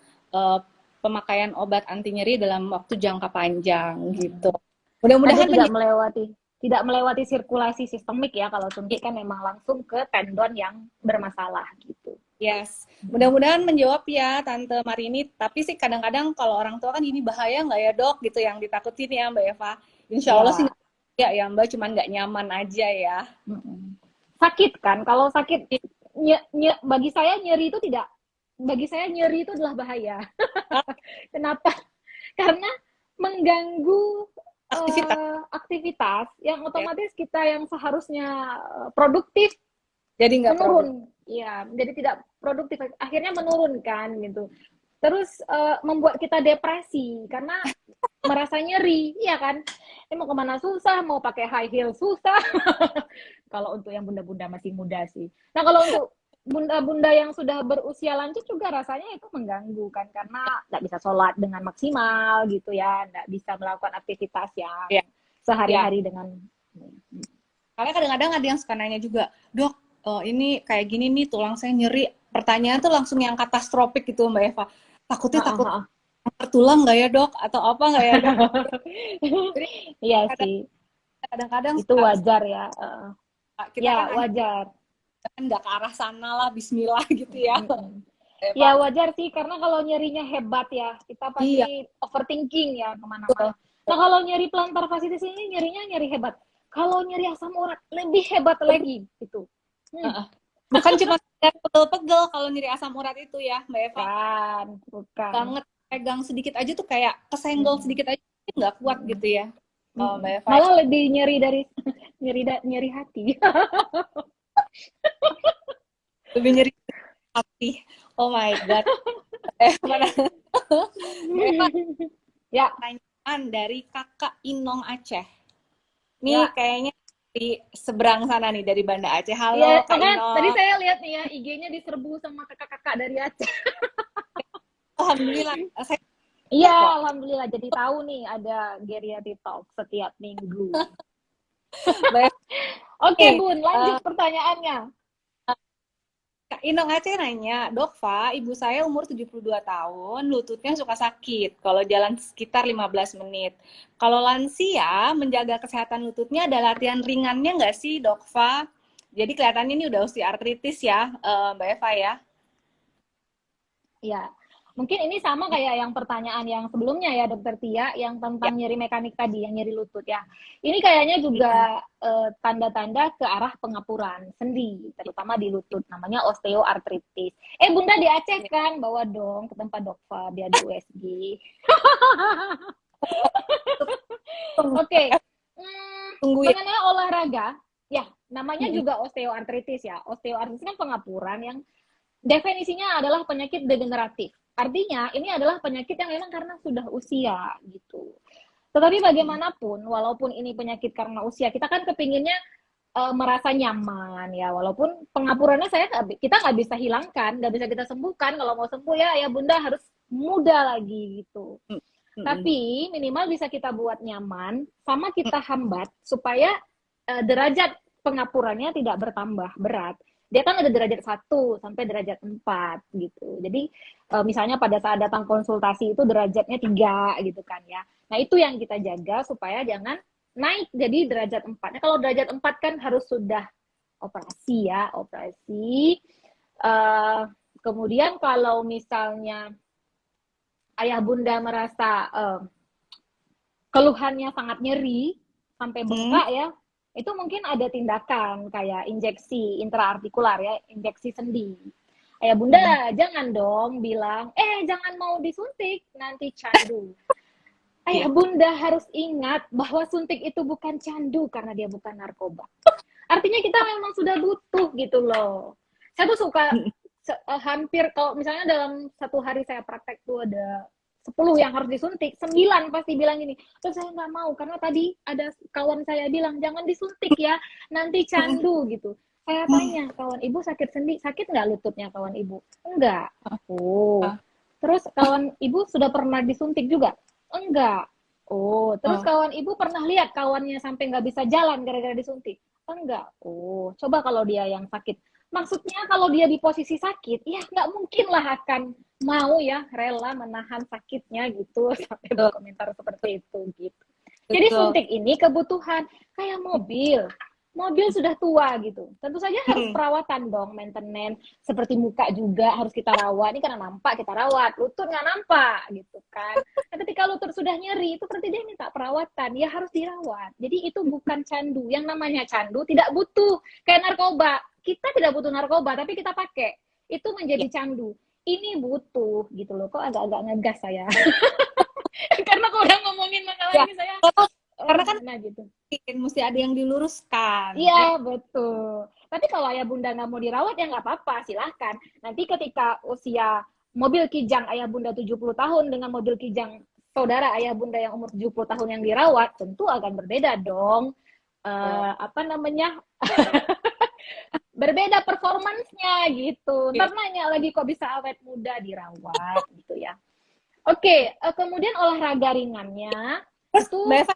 pemakaian obat anti nyeri dalam waktu jangka panjang gitu. Mudah-mudahan tidak melewati sirkulasi sistemik ya. Kalau suntik kan memang langsung ke tendon yang bermasalah gitu. Yes, mudah-mudahan menjawab ya Tante Marini. Tapi sih kadang-kadang kalau orang tua kan ini bahaya nggak ya dok gitu yang ditakutin ya Mbak Eva. Insya Allah sih ya Mbak, cuman nggak nyaman aja ya. Sakit kan? Kalau sakit bagi saya nyeri itu adalah bahaya. Kenapa? Karena mengganggu Aktivitas. aktivitas yang Ya. otomatis kita yang seharusnya produktif Jadi nggak produktif. menurun. Ya, jadi tidak produktif. Akhirnya menurun kan gitu. Terus membuat kita depresi karena merasa nyeri, iya kan? Ini mau kemana susah, mau pakai high heel susah. Kalau untuk yang bunda-bunda masih muda sih. Nah kalau untuk bunda-bunda yang sudah berusia lanjut juga rasanya itu mengganggu kan, karena nggak bisa sholat dengan maksimal gitu ya, nggak bisa melakukan aktivitas yang Ya. Ya. sehari-hari dengan. Karena kadang-kadang ada yang suka nanya juga, dok, ini kayak gini nih tulang saya nyeri. Pertanyaan tuh langsung yang katastrofik gitu Mbak Eva. Takutnya takut tulang nggak ya dok? Atau apa nggak ya dok? Jadi Iya sih, kadang-kadang itu wajar ya. kita Ya kan wajar. nggak ke arah sana lah, Bismillah gitu ya. Ya wajar sih, karena kalau nyerinya hebat ya, kita Iya, pasti overthinking ya betul. kemana-mana. Nah kalau nyeri plantar fasciitis ini nyerinya nyeri hebat. Kalau nyeri asam urat lebih hebat lagi gitu. Bukan cuma pegel-pegel kalau nyeri asam urat itu ya, Mbak Eva. Bukan. Banget, pegang sedikit aja tuh kayak kesenggol sedikit aja nggak kuat gitu ya, Mbak Eva. Malah lebih nyeri dari nyeri hati. Lebih nyeri hati. Oh my god. Eva, Ya. pertanyaan dari Kakak Inong Aceh. Nih kayaknya di seberang sana nih dari Banda Aceh. Halo ya, Kak Inong. tadi saya lihat nih ya IG-nya diserbu sama kakak-kakak dari Aceh. Alhamdulillah. Iya, alhamdulillah jadi tahu nih ada Geriatri Talk setiap minggu. Oke, Bun, lanjut pertanyaannya. Kak Inong Aceh nanya, Dok Fa, ibu saya umur 72 tahun, lututnya suka sakit kalau jalan sekitar 15 menit. Kalau lansia, menjaga kesehatan lututnya ada latihan ringannya nggak sih, Dok Fa? Jadi kelihatannya ini udah osteoartritis ya, Mbak Eva ya? Ya, mungkin ini sama kayak yang pertanyaan yang sebelumnya ya, Dokter Tia, yang tentang nyeri mekanik tadi, yang nyeri lutut ya. Ini kayaknya juga tanda-tanda ke arah pengapuran sendi, terutama di lutut, namanya osteoartritis. Bunda di Aceh kan, bawa dong ke tempat Dokfa, dia di USG. Oke, mengenai olahraga, ya namanya juga osteoartritis ya. Osteoartritis kan pengapuran yang definisinya adalah penyakit degeneratif. Artinya ini adalah penyakit yang memang karena sudah usia gitu. Tetapi bagaimanapun, walaupun ini penyakit karena usia, kita kan kepinginnya merasa nyaman ya. Walaupun pengapurannya kita nggak bisa hilangkan, nggak bisa kita sembuhkan. Kalau mau sembuh ya Bunda harus muda lagi gitu. Tapi minimal bisa kita buat nyaman, sama kita hambat supaya derajat pengapurannya tidak bertambah berat. Dia kan ada derajat 1 sampai derajat 4 gitu. Jadi misalnya pada saat datang konsultasi itu derajatnya 3 gitu kan ya. Nah itu yang kita jaga supaya jangan naik jadi derajat 4. Nah kalau derajat 4 kan harus sudah operasi ya, operasi. Kemudian kalau misalnya ayah bunda merasa keluhannya sangat nyeri sampai bengkak ya, itu mungkin ada tindakan kayak injeksi intraartikular ya, injeksi sendi. Ayah bunda jangan dong bilang, jangan mau disuntik, nanti candu. Ayah bunda harus ingat bahwa suntik itu bukan candu karena dia bukan narkoba. Artinya kita memang sudah butuh gitu loh. Saya tuh suka hampir kalau misalnya dalam satu hari saya praktek tuh ada 10 yang harus disuntik, 9 pasti bilang gini, terus saya nggak mau karena tadi ada kawan saya bilang jangan disuntik ya, nanti candu gitu. Saya tanya, kawan ibu sakit sendi, sakit nggak lututnya kawan ibu? Enggak. Oh. Terus kawan ibu sudah pernah disuntik juga? Enggak. Oh. Terus kawan ibu pernah lihat kawannya sampai nggak bisa jalan gara-gara disuntik? Enggak. Oh. Coba kalau dia yang sakit. Maksudnya kalau dia di posisi sakit, ya nggak mungkin lah akan mau ya rela menahan sakitnya gitu sampai berkomentar seperti itu gitu. Jadi suntik ini kebutuhan kayak mobil. Mobil sudah tua gitu. Tentu saja harus perawatan dong, maintenance. Seperti muka juga harus kita rawat. Ini karena nampak kita rawat, lutut nggak nampak gitu kan. Nah, ketika lutut sudah nyeri itu berarti dia minta perawatan, ya harus dirawat. Jadi itu bukan candu. Yang namanya candu tidak butuh kayak narkoba. Kita tidak butuh narkoba, tapi kita pakai. Itu menjadi candu. Ini butuh, gitu loh. Kok agak-agak ngegas saya. Karena kalau udah ngomongin masalah ini saya Karena kan Nah gitu. mesti ada yang diluruskan. Iya, betul. Tapi kalau ayah bunda nggak mau dirawat ya nggak apa-apa, silahkan. Nanti ketika usia mobil kijang ayah bunda 70 tahun dengan mobil kijang saudara ayah bunda yang umur 70 tahun yang dirawat, tentu akan berbeda dong. Apa namanya? Berbeda performansnya gitu. Ntar nanya lagi kok bisa awet muda dirawat gitu ya. Oke, kemudian olahraga ringannya Terus itu Mbak Eva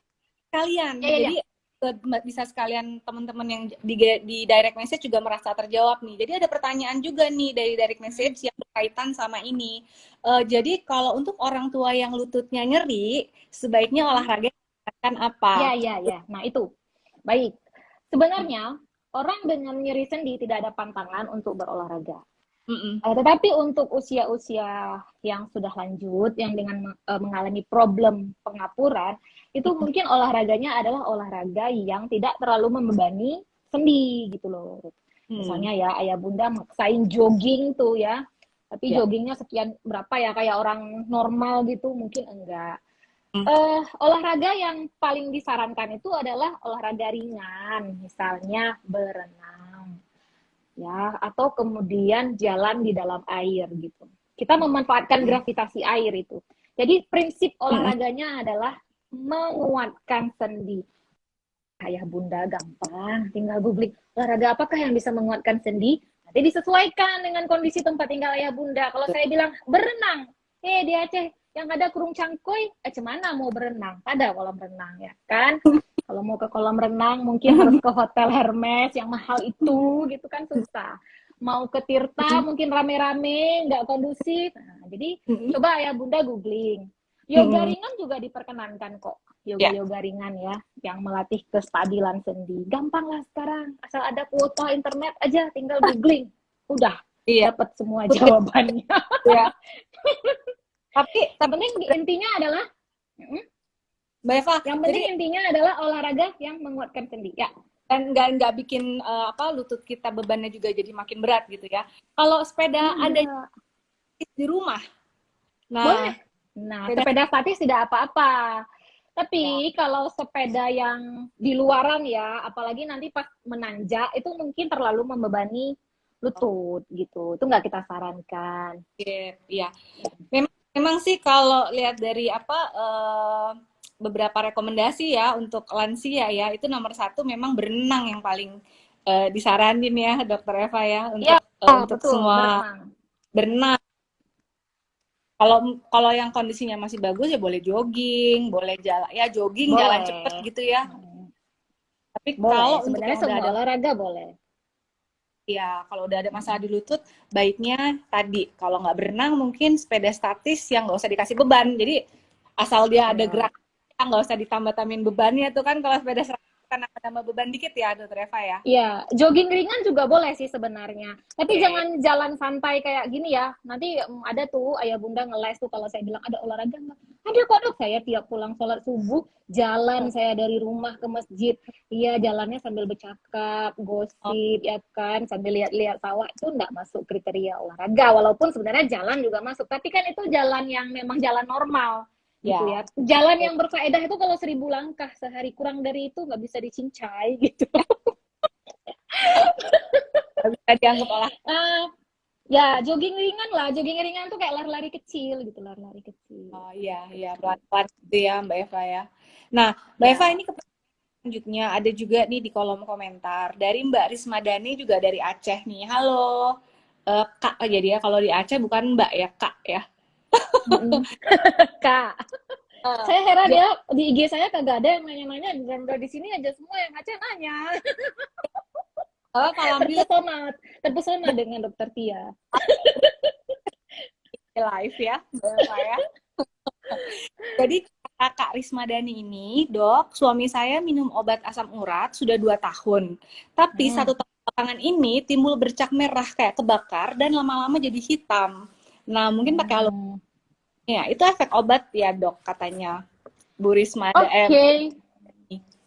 sekalian, ya, ya, jadi bisa sekalian teman-teman yang di direct message juga merasa terjawab nih. Jadi ada pertanyaan juga nih dari direct message yang berkaitan sama ini. Jadi kalau untuk orang tua yang lututnya nyeri, sebaiknya olahraga akan apa? ya. Nah, itu. Baik. Sebenarnya orang dengan nyeri sendi tidak ada pantangan untuk berolahraga. Tetapi untuk usia-usia yang sudah lanjut, yang dengan mengalami problem pengapuran, itu mungkin olahraganya adalah olahraga yang tidak terlalu membebani sendi gitu loh. Misalnya ya ayah bunda maksain jogging tuh ya, tapi joggingnya sekian berapa ya kayak orang normal gitu mungkin enggak. Olahraga yang paling disarankan itu adalah olahraga ringan, misalnya berenang ya, atau kemudian jalan di dalam air gitu. Kita memanfaatkan gravitasi air itu. Jadi prinsip olahraganya adalah menguatkan sendi. Ayah bunda gampang, tinggal googling olahraga apakah yang bisa menguatkan sendi. Nanti disesuaikan dengan kondisi tempat tinggal ayah bunda. Kalau saya bilang berenang, di Aceh yang ada kurung cangkoi, cemana mau berenang? Ada kolam renang ya kan? Kalau mau ke kolam renang mungkin harus ke Hotel Hermes yang mahal itu gitu kan susah. Mau ke Tirta mungkin rame-rame nggak kondusif. Nah, jadi coba ayah bunda googling. Yoga ringan juga diperkenankan kok. Yoga ringan ya yang melatih kestabilan sendi. Gampang lah sekarang. Asal ada kuota internet aja tinggal googling. Udah dapat semua jawabannya. Tapi penting intinya adalah Mbak Eva, yang penting intinya adalah olahraga yang menguatkan sendi ya, dan nggak bikin lutut kita bebannya juga jadi makin berat gitu ya. Kalau sepeda ada di rumah, boleh. Nah, sepeda statis tidak apa-apa. Tapi kalau sepeda yang di luaran ya, apalagi nanti pas menanjak itu mungkin terlalu membebani lutut gitu. Itu nggak kita sarankan. Iya. Memang sih kalau lihat dari beberapa rekomendasi ya untuk lansia ya, itu nomor 1 memang berenang yang paling disaranin ya Dokter Eva ya untuk betul, semua berenang. Kalau yang kondisinya masih bagus ya boleh jogging, boleh jalan ya jogging boleh. Jalan cepet gitu ya. Tapi kalau sebenarnya semua olahraga boleh. Ya, kalau udah ada masalah di lutut, baiknya tadi kalau nggak berenang mungkin sepeda statis yang nggak usah dikasih beban. Jadi asal dia ada gerak, nggak usah ditambah-tambahin bebannya tuh kan kalau sepeda statis kan nambah beban dikit ya, Dokter Eva ya. Iya, jogging ringan juga boleh sih sebenarnya. Tapi jangan jalan santai kayak gini ya. Nanti ada tuh ayah bunda ngeles tuh kalau saya bilang ada olahraga nggak? Ada kok Dok, saya tiap pulang sholat subuh jalan saya dari rumah ke masjid. Iya, jalannya sambil bercakap, gosip ya kan, sambil lihat-lihat sawah, itu nggak masuk kriteria olahraga. Walaupun sebenarnya jalan juga masuk, tapi kan itu jalan yang memang jalan normal. Gitu ya. Jalan yang berfaedah itu kalau 1000 langkah sehari, kurang dari itu nggak bisa dicincai gitu. Nggak bisa dianggap olahraga. Ya jogging ringan lah, jogging ringan tuh kayak lari-lari kecil gitu, lari-lari kecil. Oh iya, pelan-pelan gitu ya Mbak Eva ya. Nah Mbak Eva ini selanjutnya ada juga nih di kolom komentar dari Mbak Rismadani juga dari Aceh nih. Halo Kak jadi ya, kalau di Aceh bukan Mbak ya, Kak ya. Kak, saya heran ya di IG saya kagak ada yang nanya-nanya, dan di sini aja semua yang Aceh nanya. Terpesona dengan Dokter Tia. Live ya, saya. Jadi Kak Rismadani ini, Dok, suami saya minum obat asam urat sudah 2 tahun. Tapi 1 tahun belakangan ini timbul bercak merah kayak kebakar dan lama-lama jadi hitam. Nah, mungkin pakai ya, itu efek obat ya, Dok, katanya. Bu Risma.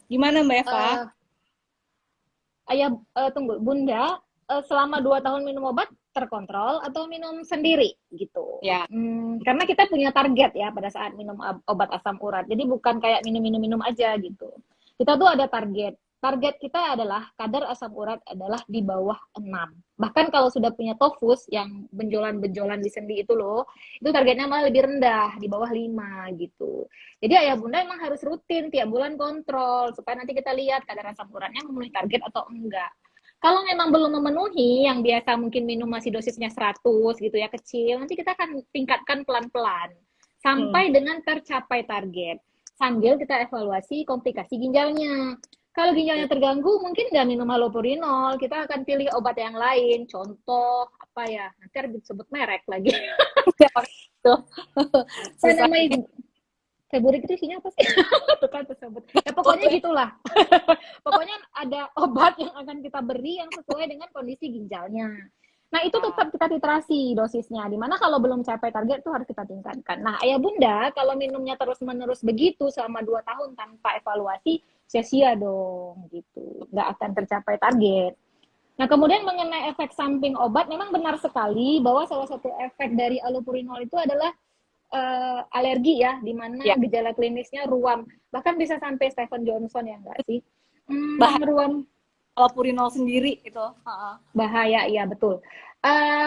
Gimana Mbak Eva? Ayah tunggu, Bunda selama 2 tahun minum obat terkontrol atau minum sendiri gitu. Ya. Karena kita punya target ya pada saat minum obat asam urat. Jadi bukan kayak minum aja gitu. Kita tuh ada target. Target kita adalah kadar asam urat adalah di bawah 6. Bahkan kalau sudah punya tofus yang benjolan-benjolan di sendi itu loh, itu targetnya malah lebih rendah, di bawah 5 gitu. Jadi ayah bunda emang harus rutin tiap bulan kontrol supaya nanti kita lihat kadar asam uratnya memenuhi target atau enggak. Kalau memang belum memenuhi, yang biasa mungkin minum masih dosisnya 100 gitu ya, kecil, nanti kita akan tingkatkan pelan-pelan sampai dengan tercapai target. Sambil kita evaluasi komplikasi ginjalnya. Kalau ginjalnya terganggu, mungkin nggak minum halopurinol, kita akan pilih obat yang lain. Contoh, apa ya, nanti harus disebut merek lagi. Saya namanya Februari itu isinya apa sih? Bukan tersebut. Ya pokoknya gitulah. Pokoknya ada obat yang akan kita beri yang sesuai dengan kondisi ginjalnya. Nah, itu tetap kita titrasi dosisnya. Dimana kalau belum capai target itu harus kita tingkatkan. Nah, ayah bunda, kalau minumnya terus-menerus begitu selama 2 tahun tanpa evaluasi, sia-sia dong, gitu. Nggak akan tercapai target. Nah, kemudian mengenai efek samping obat, memang benar sekali bahwa salah satu efek dari allopurinol itu adalah alergi ya, di mana gejala klinisnya ruam. Bahkan bisa sampai Stephen Johnson ya enggak sih? Ruam allopurinol sendiri itu. Bahaya, iya betul.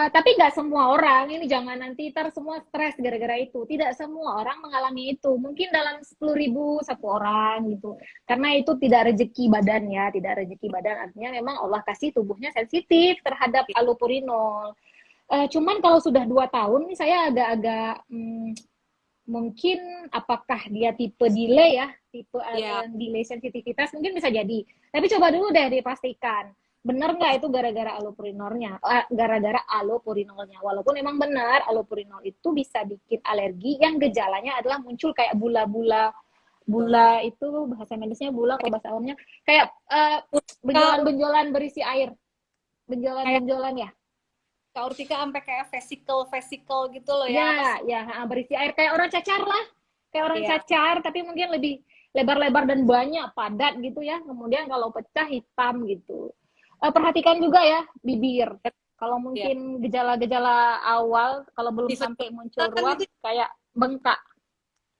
Tapi nggak semua orang, ini jangan nanti semua stres gara-gara itu. Tidak semua orang mengalami itu. Mungkin dalam 10.000 satu orang gitu. Karena itu tidak rezeki badan ya, tidak rezeki badan. Artinya memang Allah kasih tubuhnya sensitif terhadap allopurinol. Cuman kalau sudah 2 tahun nih saya agak-agak mungkin apakah dia tipe delay ya, tipe delay sensitivitas mungkin bisa jadi. Tapi coba dulu deh dipastikan benar nggak itu gara-gara allopurinolnya, gara-gara allopurinolnya. Walaupun memang benar allopurinol itu bisa bikin alergi yang gejalanya adalah muncul kayak bula itu bahasa medisnya bula, kalau bahasa awamnya kayak benjolan-benjolan berisi air, benjolan-benjolan ya. Kak Urtika sampai kayak vesikel gitu loh ya. Ya, berisi air kayak orang cacar lah. Kayak orang cacar, tapi mungkin lebih lebar-lebar dan banyak, padat gitu ya. Kemudian kalau pecah hitam gitu. Perhatikan juga ya bibir. Kalau mungkin gejala-gejala awal, kalau belum sampai muncul ruam, kayak bengkak,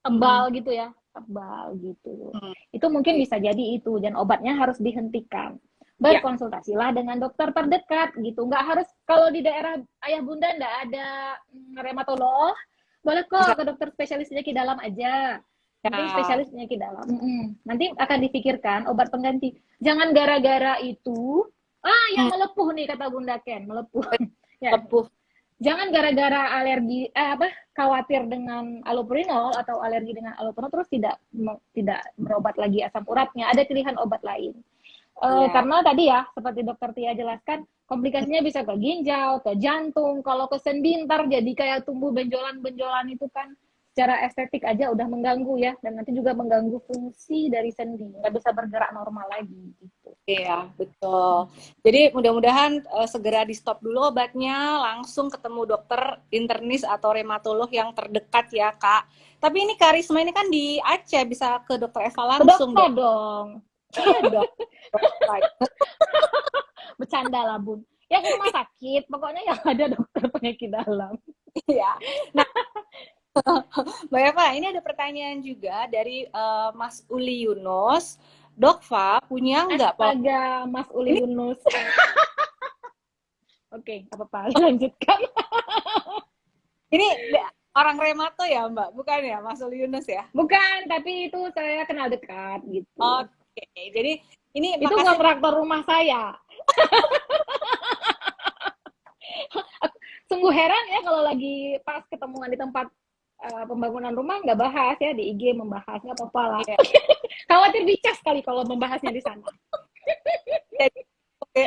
tebal gitu ya. Tebal gitu. Itu mungkin bisa jadi itu, dan obatnya harus dihentikan. Berkonsultasilah dengan dokter terdekat gitu. Nggak harus, kalau di daerah ayah bunda nggak ada reumatolog, boleh kok ke dokter spesialis penyakit dalam aja. Nanti spesialis penyakit dalam. Nanti akan dipikirkan obat pengganti. Jangan gara-gara itu, yang melepuh nih kata Bunda Ken, melepuh. Melepuh. Jangan gara-gara alergi, khawatir dengan allopurinol atau alergi dengan allopurinol terus tidak berobat lagi asam uratnya. Ada pilihan obat lain. Karena tadi ya, seperti dokter Tia jelaskan, komplikasinya bisa ke ginjal, ke jantung, kalau ke sendi ntar jadi kayak tumbuh benjolan-benjolan itu kan secara estetik aja udah mengganggu ya, dan nanti juga mengganggu fungsi dari sendi, nggak bisa bergerak normal lagi gitu. Iya, betul. Jadi mudah-mudahan segera di stop dulu obatnya, langsung ketemu dokter internis atau reumatolog yang terdekat ya Kak. Tapi ini Karisma ini kan di Aceh, bisa ke dokter Eva langsung dong. Iya dong. Bercanda lah Bun. Ya ke rumah sakit, pokoknya yang ada dokter penyakit dalam. Iya. Nah, Mbak Eva, ini ada pertanyaan juga dari Mas Uli Yunus. Dokva punya nggak? Astaga, Mas Uli Yunus. Oke, apa-apa, lanjutkan. Ini orang remato ya Mbak? Bukan ya, Mas Uli Yunus ya? Bukan, tapi itu saya kenal dekat gitu. Oke, jadi ini itu kontraktor rumah saya. Sungguh heran ya kalau lagi pas ketemuan di tempat pembangunan rumah nggak bahas ya, di IG membahasnya apa-apa lah. Khawatir dicas kali kalau membahasnya di sana. Oke,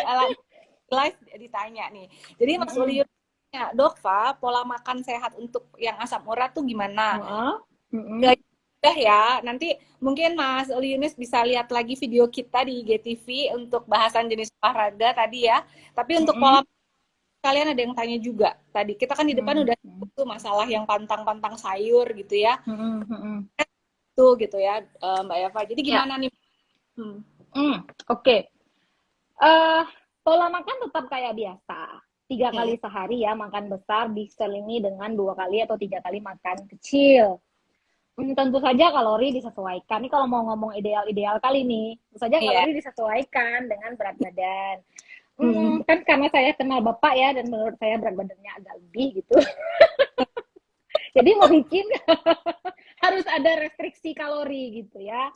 live ditanya nih. Jadi Mas Uli Yunus, Dokva, pola makan sehat untuk yang asam urat tuh gimana? Udah ya, nanti mungkin Mas Uli Yunus bisa lihat lagi video kita di IGTV untuk bahasan jenis olahraga tadi ya. Tapi untuk pola kalian ada yang tanya juga tadi. Kita kan di depan udah itu masalah yang pantang-pantang sayur gitu ya. Tuh gitu ya Mbak Eva. Jadi gimana nih? Oke. Pola makan tetap kayak biasa. 3 kali sehari ya makan besar diselingi dengan 2 kali atau 3 kali makan kecil. Tentu saja kalori disesuaikan. Ini kalau mau ngomong ideal kali nih, tentu saja kalori disesuaikan dengan berat badan. Kan karena saya kenal Bapak ya, dan menurut saya berat badannya agak lebih gitu. Jadi mau bikin harus ada restriksi kalori gitu ya.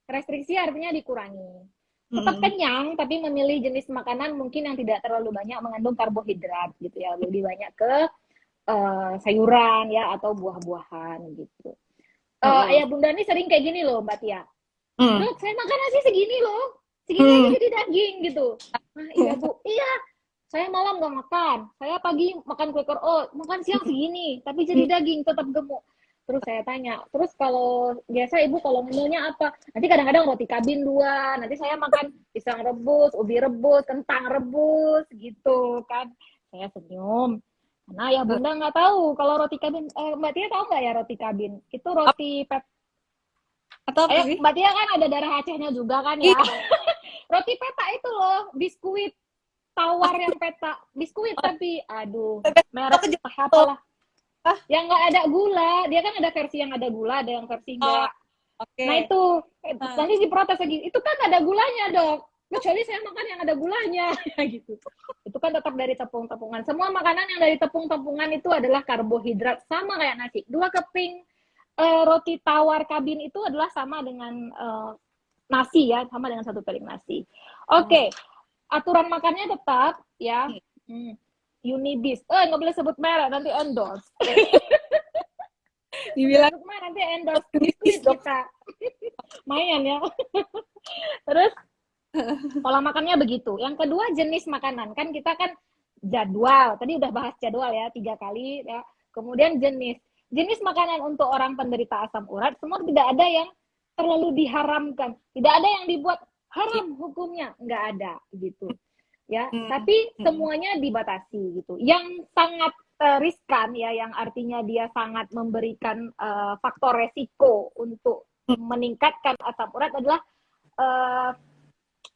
Restriksi artinya dikurangi. Tetap kenyang, tapi memilih jenis makanan mungkin yang tidak terlalu banyak mengandung karbohidrat gitu ya. Lebih banyak ke sayuran ya atau buah-buahan gitu. Ayah bunda ini sering kayak gini loh Mbak Tia. Dok, saya makan nasi segini loh. Segini aja jadi daging gitu. Nah, iya Bu, iya. Saya malam gak makan. Saya pagi makan kue oat, makan siang segini, tapi jadi daging, tetap gemuk. Terus saya tanya, terus kalau biasa ibu kalau menunya apa? Nanti kadang-kadang roti kabin 2, nanti saya makan pisang rebus, ubi rebus, kentang rebus, gitu kan. Saya senyum. Nah ya bunda nggak tahu kalau roti kabin, Mbak Tia tahu nggak ya roti kabin? Itu roti atau apa sih? Mbak Tia kan ada darah Acehnya juga kan ya. Roti peta itu loh, biskuit tawar yang peta, biskuit tapi aduh, merek apalah. Yang nggak ada gula, dia kan ada versi yang ada gula, ada yang versi enggak. Nah itu, nanti diprotes lagi, itu kan ada gulanya dok, kecuali saya makan yang ada gulanya, gitu. Itu kan tetap dari tepung-tepungan. Semua makanan yang dari tepung-tepungan itu adalah karbohidrat, sama kayak nasi. 2 keping roti tawar kabin itu adalah sama dengan nasi ya, sama dengan 1 piring nasi. Oke, aturan makannya tetap ya. Unibis, nggak boleh sebut merek nanti endorse. Dibilang nanti endorse biskuit kita. Mayan ya. Terus pola makannya begitu. Yang kedua jenis makanan, kan kita kan jadwal. Tadi udah bahas jadwal ya 3 kali ya. Kemudian jenis makanan untuk orang penderita asam urat semua tidak ada yang terlalu diharamkan. Tidak ada yang dibuat haram hukumnya, nggak ada gitu. Ya, tapi semuanya dibatasi gitu. Yang sangat riskan ya, yang artinya dia sangat memberikan faktor resiko untuk meningkatkan asam urat adalah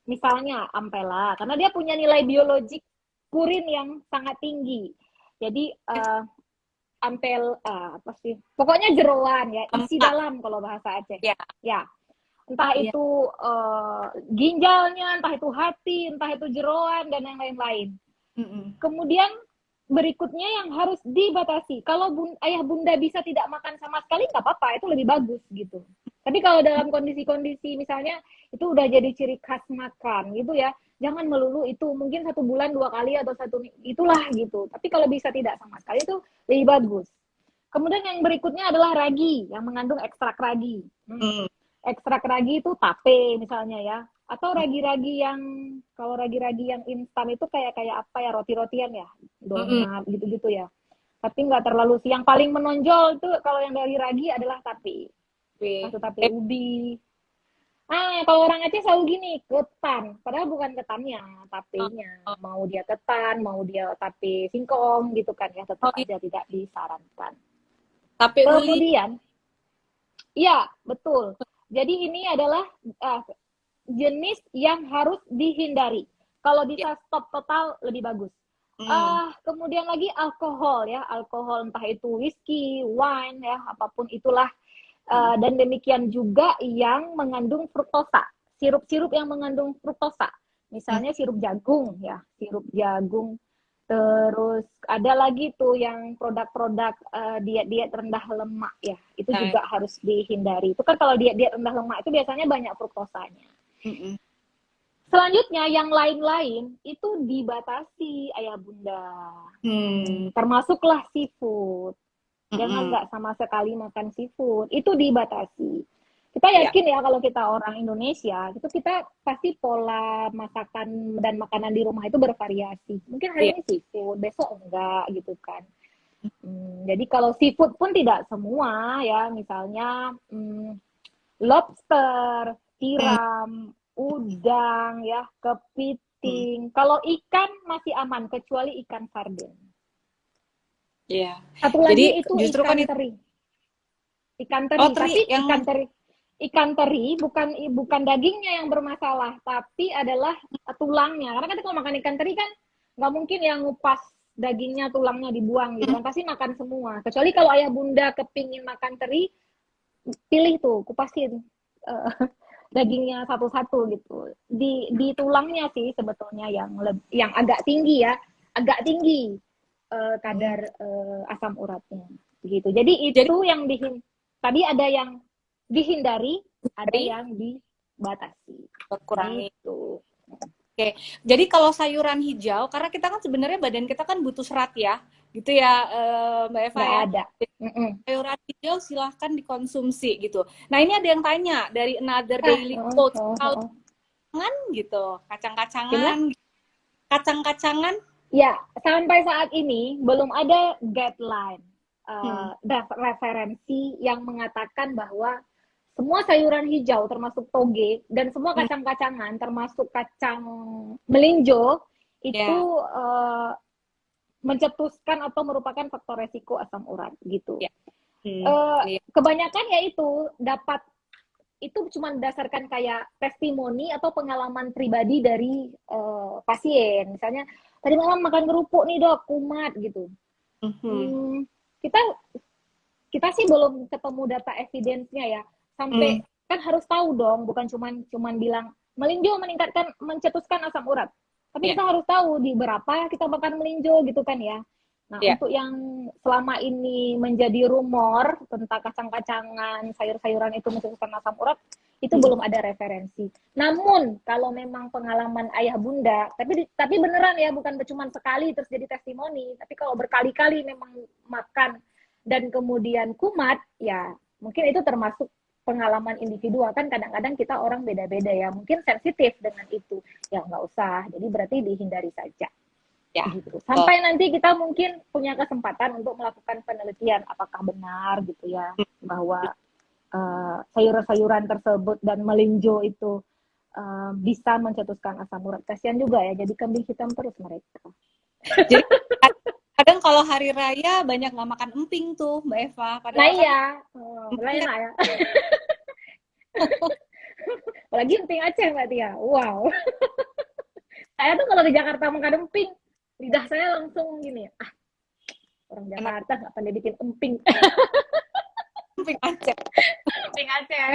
misalnya ampela, karena dia punya nilai biologik purin yang sangat tinggi. Jadi apa sih? Pokoknya jeroan ya, isi dalam kalau bahasa Aceh. Ya. Entah itu ginjalnya, entah itu hati, entah itu jeroan, dan yang lain-lain. Kemudian berikutnya yang harus dibatasi. Kalau ayah bunda bisa tidak makan sama sekali, nggak apa-apa, itu lebih bagus gitu. Tapi kalau dalam kondisi-kondisi misalnya, itu udah jadi ciri khas makan gitu ya, jangan melulu itu, mungkin 1 bulan 2 kali atau 1 itulah gitu. Tapi kalau bisa tidak sama sekali itu lebih bagus. Kemudian yang berikutnya adalah ragi, yang mengandung ekstrak ragi. Ekstrak ragi itu tape misalnya ya, atau ragi-ragi yang kalau ragi-ragi yang instan itu kayak apa ya, roti-rotian ya, donat gitu-gitu ya. Tapi nggak terlalu sih. Yang paling menonjol tuh kalau yang dari ragi adalah tape. Satu tape ubi. Kalau orang Aceh selalu gini, ketan. Padahal bukan ketannya, tapenya. Mau dia ketan, mau dia tape singkong gitu kan ya, tetap aja tidak disarankan. Tape kemudian, iya betul. Jadi ini adalah jenis yang harus dihindari. Kalau bisa stop total lebih bagus. Kemudian lagi alkohol ya, alkohol entah itu whisky, wine ya, apapun itulah. Dan demikian juga yang mengandung fruktosa, sirup-sirup yang mengandung fruktosa. Misalnya sirup jagung ya, sirup jagung. Terus ada lagi tuh yang produk-produk diet-diet rendah lemak ya, itu juga harus dihindari. Itu kan kalau diet-diet rendah lemak itu biasanya banyak fruktosanya. Selanjutnya yang lain-lain itu dibatasi ayah bunda, termasuklah seafood. Jangan nggak sama sekali makan seafood, itu dibatasi. Kita yakin ya kalau kita orang Indonesia, itu kita pasti pola masakan dan makanan di rumah itu bervariasi. Mungkin hari ini seafood, besok enggak gitu kan. Jadi kalau seafood pun tidak semua ya, misalnya lobster, tiram, udang ya, kepiting. Kalau ikan masih aman kecuali ikan sarden. Satu lagi itu justru ikan kan teri. Ikan teri, tapi ikan teri bukan dagingnya yang bermasalah, tapi adalah tulangnya. Karena kan kalau makan ikan teri kan nggak mungkin yang ngupas dagingnya, tulangnya dibuang gitu kan, pasti makan semua. Kecuali kalau ayah bunda kepingin makan teri, pilih tuh, kupasin dagingnya satu-satu gitu. Di tulangnya sih sebetulnya yang agak tinggi ya, agak tinggi kadar asam uratnya gitu. Jadi Jadi itu yang tadi ada yang dihindari, ada dari yang dibatasi berkurangi. gitu. Oke, jadi kalau sayuran hijau, karena kita kan sebenarnya badan kita kan butuh serat ya, gitu ya, Mbak Eva Nggak ya. ada. Mm-mm. Sayuran hijau silahkan dikonsumsi gitu. Nah ini ada yang tanya dari Another Daily Quote, kalau kacang gitu, Gimana? kacang-kacangan, kacang-kacangan, Ya, sampai saat ini belum ada guideline, hmm, referensi yang mengatakan bahwa semua sayuran hijau termasuk toge dan semua hmm, kacang-kacangan termasuk kacang melinjo itu ya, mencetuskan atau merupakan faktor resiko asam urat gitu. ya, hmm, iya, Kebanyakan yaitu itu cuma berdasarkan kayak testimoni atau pengalaman pribadi dari pasien. Misalnya, tadi malam makan kerupuk nih dok, kumat gitu. hmm, Kita kita sih belum ketemu data evidence-nya ya. hmm, Sampai kan harus tahu dong, bukan cuman bilang melinjo mencetuskan asam urat. Tapi ya, kita harus tahu di berapa kita makan melinjo gitu kan ya. Nah, ya, untuk yang selama ini menjadi rumor tentang kacang-kacangan, sayur-sayuran itu mencetuskan asam urat, itu hmm, belum ada referensi. Namun, kalau memang pengalaman ayah bunda, tapi beneran ya, bukan cuma sekali terus jadi testimoni, tapi kalau berkali-kali memang makan dan kemudian kumat, ya mungkin itu termasuk pengalaman individual. Kan kadang-kadang kita orang beda-beda ya, mungkin sensitif dengan itu. Ya nggak usah, jadi berarti dihindari saja ya, gitu. Sampai nanti kita mungkin punya kesempatan untuk melakukan penelitian apakah benar gitu ya bahwa sayur-sayuran tersebut dan melinjo itu bisa mencetuskan asam urat. Kasihan juga ya, jadi kambing hitam terus mereka. Jadi kadang kalau hari raya banyak nggak makan emping tuh, Mbak Eva. Nah Padahal kan iya, emping kan enak ya. Apalagi emping Aceh Mbak Tia. Wow. Saya tuh kalau di Jakarta makan emping, lidah saya langsung gini. Orang enak Jakarta nggak pandai bikin emping. emping Aceh. Emping Aceh.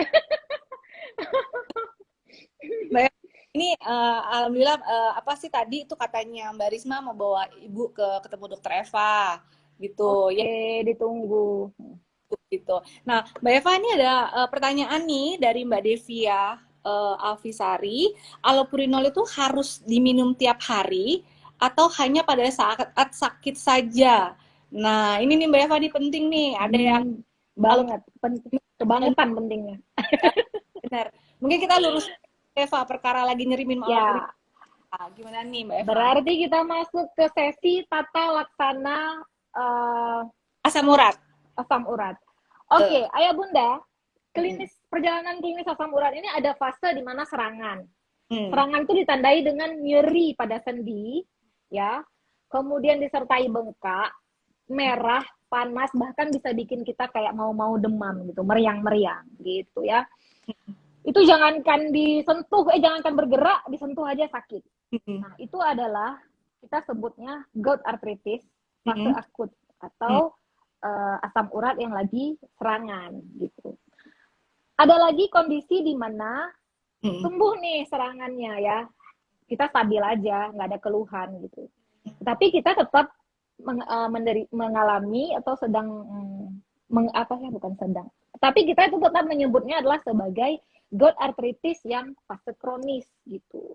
Mbak Eva, ini alhamdulillah apa sih tadi itu katanya Mbak Risma mau bawa ibu ketemu dokter Eva gitu ya Oke, ditunggu. gitu. Nah, Mbak Eva ini ada pertanyaan nih dari Mbak Devia Alvisari. Allopurinol itu harus diminum tiap hari atau hanya pada saat sakit saja? Nah, ini nih Mbak Eva ini penting nih. Ada yang Banget, allopurinol kebangetan pentingnya. benar. Mungkin kita lurus Eva perkara lagi nyeri minum allopurinol. Ya, Gimana nih Mbak Eva? berarti kita masuk ke sesi tata laksana Asam urat. asam urat. Oke, Eh, ayah bunda, perjalanan klinis asam urat ini ada fase di mana serangan. hmm, Serangan itu ditandai dengan nyeri pada sendi, ya, kemudian disertai bengkak, merah, panas, bahkan bisa bikin kita kayak mau-mau demam gitu, meriang-meriang gitu ya. Itu jangankan bergerak, disentuh aja sakit. hmm, Nah, itu adalah kita sebutnya gout arthritis fase hmm, akut hmm, atau asam urat yang lagi serangan gitu. Ada lagi kondisi di mana hmm, sembuh nih serangannya ya, kita stabil aja, nggak ada keluhan gitu. Tapi kita tetap mengalami atau sedang bukan sedang. Tapi kita itu tetap menyebutnya adalah sebagai gout arthritis yang fase kronis gitu.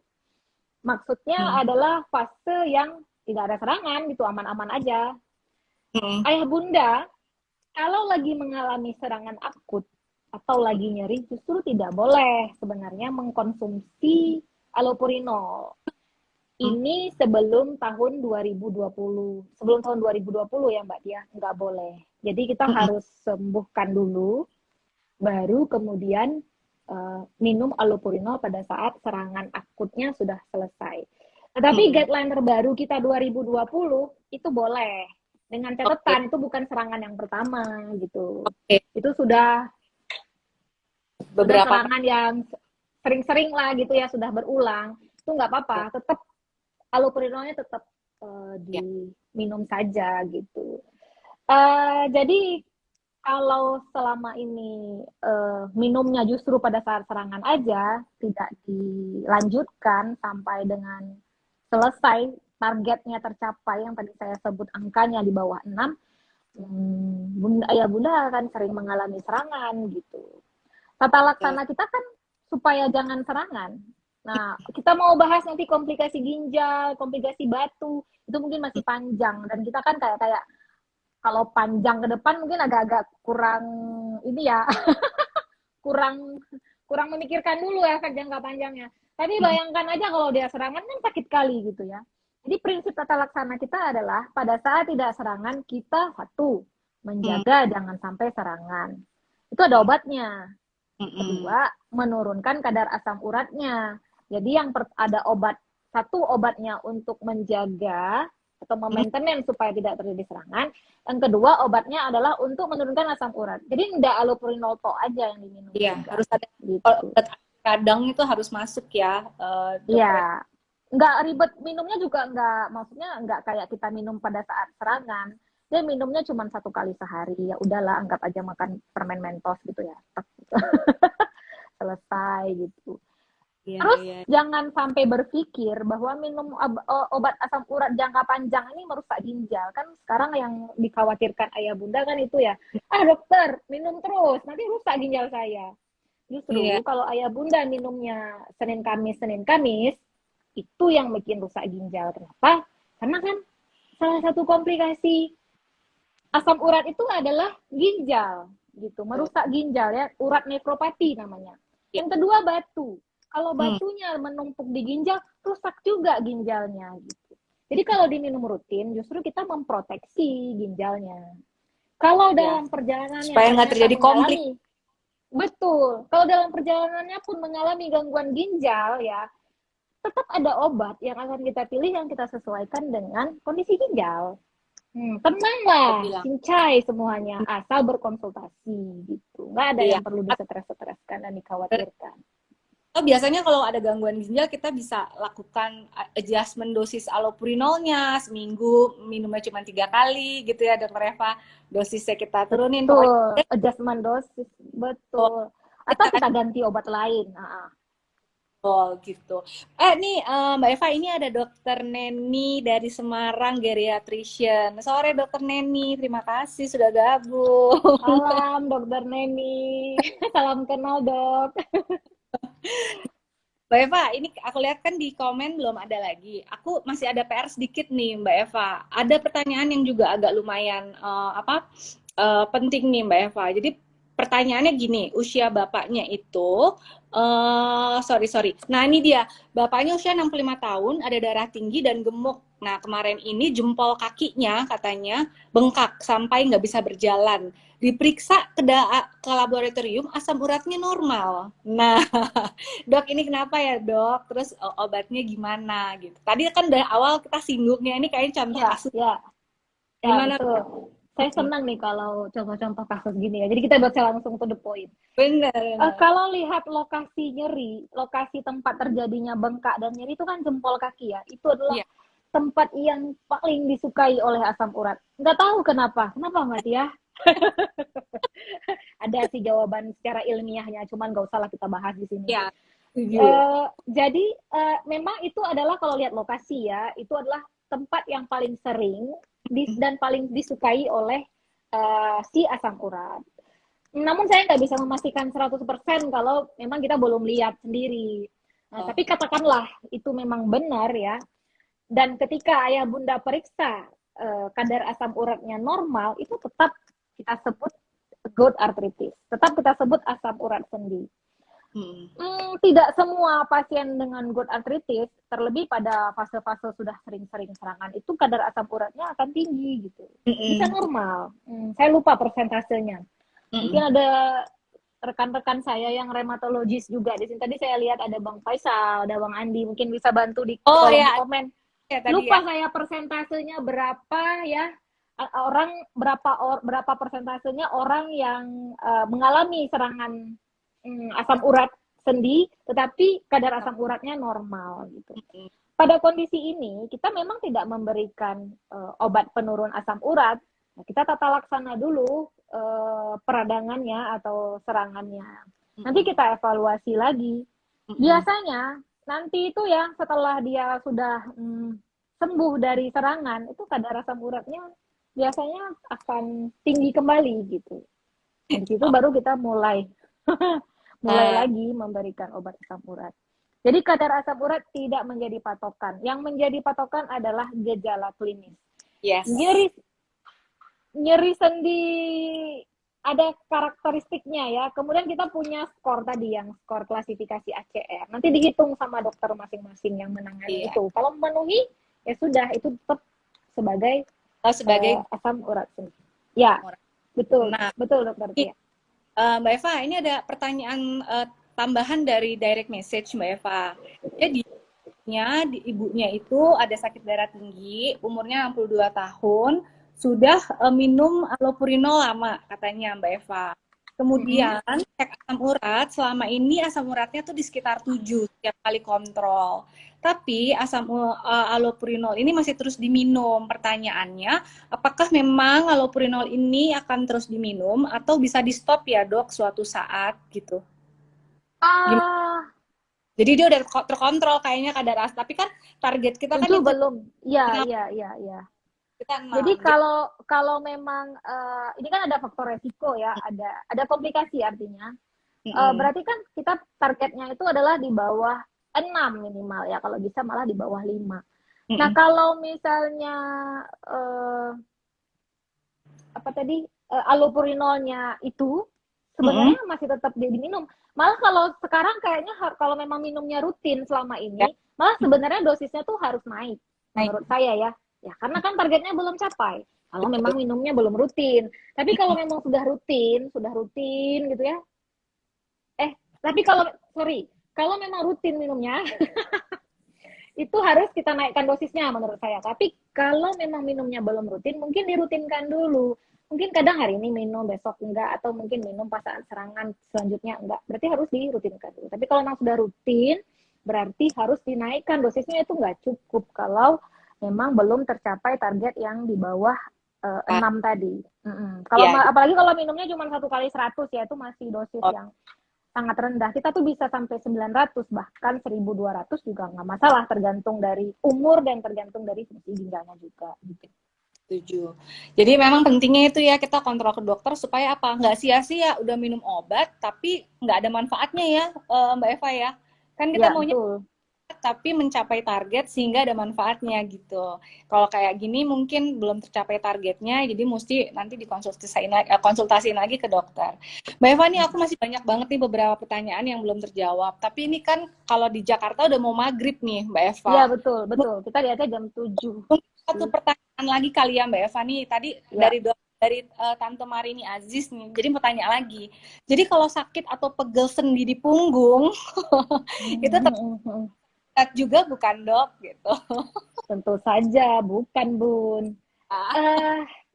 Maksudnya hmm, adalah fase yang tidak ada serangan gitu, aman-aman aja. hmm, Ayah bunda, kalau lagi mengalami serangan akut atau lagi nyeri, justru tidak boleh sebenarnya mengkonsumsi allopurinol. hmm, Ini sebelum tahun 2020. Sebelum tahun 2020 ya Mbak Tia, nggak boleh. Jadi kita hmm, harus sembuhkan dulu, baru kemudian minum allopurinol pada saat serangan akutnya sudah selesai. Tetapi hmm. guideline terbaru kita 2020 itu boleh. Dengan Oke, catatan itu bukan serangan yang pertama gitu. oke. Itu sudah Beberapa kali. serangan yang sering-sering lah gitu ya, sudah berulang. Itu nggak apa-apa, tetap allopurinolnya tetap Ya. diminum saja gitu. Jadi kalau selama ini minumnya justru pada saat serangan aja, tidak dilanjutkan sampai dengan selesai targetnya tercapai yang tadi saya sebut angkanya di bawah 6, ayah bunda akan sering mengalami serangan gitu. Tata laksana kita kan supaya jangan serangan. Nah, kita mau bahas nanti komplikasi ginjal, komplikasi batu, itu mungkin masih panjang. Dan kita kan kayak kalau panjang ke depan mungkin agak-agak kurang ini ya, kurang memikirkan dulu efek jangka panjangnya. Tapi bayangkan aja kalau dia serangan kan sakit kali gitu ya. Jadi prinsip tata laksana kita adalah pada saat tidak serangan kita satu menjaga jangan sampai serangan. Itu ada obatnya. Kedua, menurunkan kadar asam uratnya. Jadi yang ada satu obatnya untuk menjaga atau memaintenance supaya tidak terjadi serangan. Yang kedua, obatnya adalah untuk menurunkan asam urat. Jadi tidak allopurinol aja yang diminum. Iya, juga. harus ada Gitu. obat radang itu harus masuk ya. Iya. Nggak ribet minumnya juga maksudnya nggak kayak kita minum pada saat serangan. Dia minumnya cuma 1 kali sehari. Ya udahlah, anggap aja makan permen Mentos gitu ya. Selesai gitu. Iya, Terus iya. jangan sampai berpikir bahwa minum obat asam urat jangka panjang ini merusak ginjal. Kan sekarang yang dikhawatirkan ayah bunda kan itu ya. Dokter, minum terus, nanti rusak ginjal saya. Justru kalau ayah bunda minumnya Senin Kamis, itu yang bikin rusak ginjal. Kenapa? Karena kan salah satu komplikasi asam urat itu adalah ginjal gitu, merusak ginjal ya, urat nefropati namanya. Yang kedua batu. Kalau batunya menumpuk di ginjal, rusak juga ginjalnya gitu. Jadi kalau diminum rutin, justru kita memproteksi ginjalnya. Kalau dalam perjalanannya supaya nggak terjadi konflik. Betul. Kalau dalam perjalanannya pun mengalami gangguan ginjal ya, tetap ada obat yang akan kita pilih yang kita sesuaikan dengan kondisi ginjal. Tenanglah, cincai semuanya, asal berkonsultasi gitu. Nggak ada yang perlu disetres-setreskan dan dikhawatirkan. Biasanya kalau ada gangguan ginjal kita bisa lakukan adjustment dosis allopurinolnya, seminggu minumnya cuma 3 kali gitu ya Dokter Eva, dosisnya kita turunin. Betul, adjustment dosis, betul. Atau kita ganti obat lain. Oh gitu. Nih Mbak Eva, ini ada Dokter Neni dari Semarang, geriatrician. Sore Dokter Neni, terima kasih sudah gabung. Salam Dokter Neni, salam kenal Dok. Mbak Eva, ini aku lihat kan di komen belum ada lagi. Aku masih ada PR sedikit nih Mbak Eva. Ada pertanyaan yang juga agak lumayan penting nih Mbak Eva. Jadi pertanyaannya gini, usia bapaknya itu sorry. Nah, ini dia. Bapaknya usia 65 tahun, ada darah tinggi dan gemuk. Nah, kemarin ini jempol kakinya katanya bengkak sampai nggak bisa berjalan. Diperiksa ke laboratorium, asam uratnya normal. Nah, Dok, ini kenapa ya, Dok? Terus obatnya gimana gitu. Tadi kan dari awal kita singgungnya ini kayaknya contoh kasus. Gimana? Betul. Saya senang nih kalau contoh-contoh kasus gini ya. Jadi kita baca langsung to the point. Benar. Kalau lihat lokasi nyeri, lokasi tempat terjadinya bengkak dan nyeri itu kan jempol kaki ya. Itu adalah tempat yang paling disukai oleh asam urat. Nggak tahu kenapa. Kenapa Mbak Tia? Ada sih jawaban secara ilmiahnya, cuman nggak usah lah kita bahas di sini. Ya. Jadi memang itu adalah kalau lihat lokasi ya, itu adalah tempat yang paling sering dan paling disukai oleh si asam urat. Namun saya nggak bisa memastikan 100% kalau memang kita belum lihat sendiri. Tapi katakanlah itu memang benar ya. Dan ketika ayah bunda periksa kadar asam uratnya normal, itu tetap kita sebut gout arthritis. Tetap kita sebut asam urat sendi. Tidak semua pasien dengan gout arthritis, terlebih pada fase-fase sudah sering-sering serangan, itu kadar asam uratnya akan tinggi gitu. Bisa normal. Saya lupa persentasenya. Mungkin ada rekan-rekan saya yang rheumatologis juga di sini. Tadi saya lihat ada Bang Faisal, ada Bang Andi, mungkin bisa bantu di kolom komen. Lupa saya persentasenya berapa ya. Berapa persentasenya orang yang mengalami serangan asam urat sendi, tetapi kadar asam uratnya normal gitu. Pada kondisi ini, kita memang tidak memberikan obat penurun asam urat. Nah, kita tata laksana dulu peradangannya atau serangannya. Nanti kita evaluasi lagi. Biasanya nanti itu ya setelah dia sudah sembuh dari serangan, itu kadar asam uratnya biasanya akan tinggi kembali gitu. Di situ baru kita mulai lagi memberikan obat asam urat. Jadi kadar asam urat tidak menjadi patokan. Yang menjadi patokan adalah gejala klinis. Yes. Nyeri sendi ada karakteristiknya ya. Kemudian kita punya skor tadi yang skor klasifikasi ACR. Nanti dihitung sama dokter masing-masing yang menangani itu. Kalau memenuhi ya sudah, itu tetap sebagai asam urat sendi. Ya, betul. Nah, betul dokter. Ya. Mbak Eva, ini ada pertanyaan tambahan dari direct message Mbak Eva. Jadi ibunya itu ada sakit darah tinggi, umurnya 62 tahun, sudah minum allopurinol lama katanya Mbak Eva. Kemudian cek asam urat, selama ini asam uratnya tuh di sekitar 7 setiap kali kontrol. Tapi asam allopurinol ini masih terus diminum. Pertanyaannya, apakah memang allopurinol ini akan terus diminum atau bisa di stop ya dok suatu saat gitu? Jadi dia udah terkontrol kayaknya kadar asam. Tapi kan target kita kan itu belum. Iya. Jadi kalau memang ini kan ada faktor resiko ya, ada komplikasi artinya. Berarti kan kita targetnya itu adalah di bawah 6 minimal ya, kalau bisa malah di bawah 5. Nah, kalau misalnya allopurinolnya itu sebenarnya masih tetap diminum. Malah kalau sekarang kayaknya kalau memang minumnya rutin selama ini, malah sebenarnya dosisnya tuh harus naik. Menurut saya ya. Ya, karena kan targetnya belum capai. Kalau memang minumnya belum rutin. Tapi kalau memang sudah rutin gitu ya. Tapi kalau memang rutin minumnya, itu harus kita naikkan dosisnya menurut saya. Tapi kalau memang minumnya belum rutin, mungkin dirutinkan dulu. Mungkin kadang hari ini minum, besok enggak, atau mungkin minum pas saat serangan selanjutnya enggak. Berarti harus dirutinkan dulu. Tapi kalau memang sudah rutin, berarti harus dinaikkan dosisnya, itu enggak cukup kalau memang belum tercapai target yang di bawah 6 tadi. Kalau apalagi kalau minumnya cuma 1 kali 100 ya, itu masih dosis yang sangat rendah. Kita tuh bisa sampai 900 bahkan 1200 juga nggak masalah, tergantung dari umur dan tergantung dari fungsi ginjalnya juga gitu. Setuju. Jadi memang pentingnya itu ya kita kontrol ke dokter supaya apa? Nggak sia-sia udah minum obat tapi nggak ada manfaatnya ya Mbak Eva ya. Kan kita maunya tapi mencapai target sehingga ada manfaatnya gitu. Kalau kayak gini mungkin belum tercapai targetnya, jadi mesti nanti konsultasiin lagi ke dokter. Mbak Eva, nih aku masih banyak banget nih beberapa pertanyaan yang belum terjawab. Tapi ini kan kalau di Jakarta udah mau maghrib nih Mbak Eva. Iya betul. Kita lihatnya jam 7. Satu pertanyaan lagi kali ya Mbak Eva nih. Tadi dari Tante Marini Aziz nih, jadi mau tanya lagi. Jadi kalau sakit atau pegel sendi di punggung, itu juga bukan dok gitu? Tentu saja bukan bun.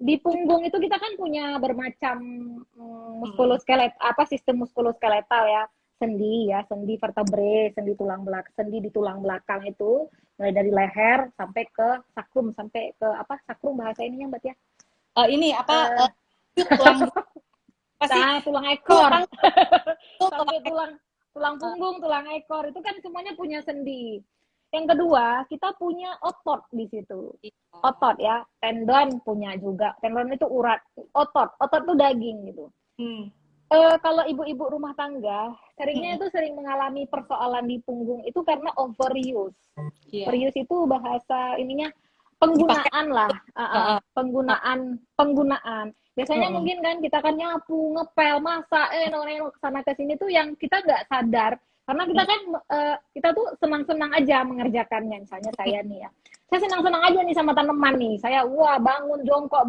Di punggung itu kita kan punya bermacam sistem muskuloskeletal ya, sendi vertebre, sendi di tulang belakang itu mulai dari leher sampai ke sakrum, sakrum bahasa ininya Mbak ya? Tulang ekor sampai tulang punggung, tulang ekor, itu kan semuanya punya sendi. Yang kedua, kita punya otot di situ. Otot ya, tendon punya juga. Tendon itu urat, otot itu daging gitu. Kalau ibu-ibu rumah tangga, seringnya itu sering mengalami persoalan di punggung itu karena overuse. Overuse itu bahasa ininya penggunaan lah, penggunaan. Biasanya mungkin kan kita kan nyapu, ngepel, masak, nengok kesana kesini tuh yang kita nggak sadar, karena kita kan kita tuh senang-senang aja mengerjakannya. Misalnya saya nih ya, saya senang-senang aja nih sama tanaman nih, saya bangun jongkok,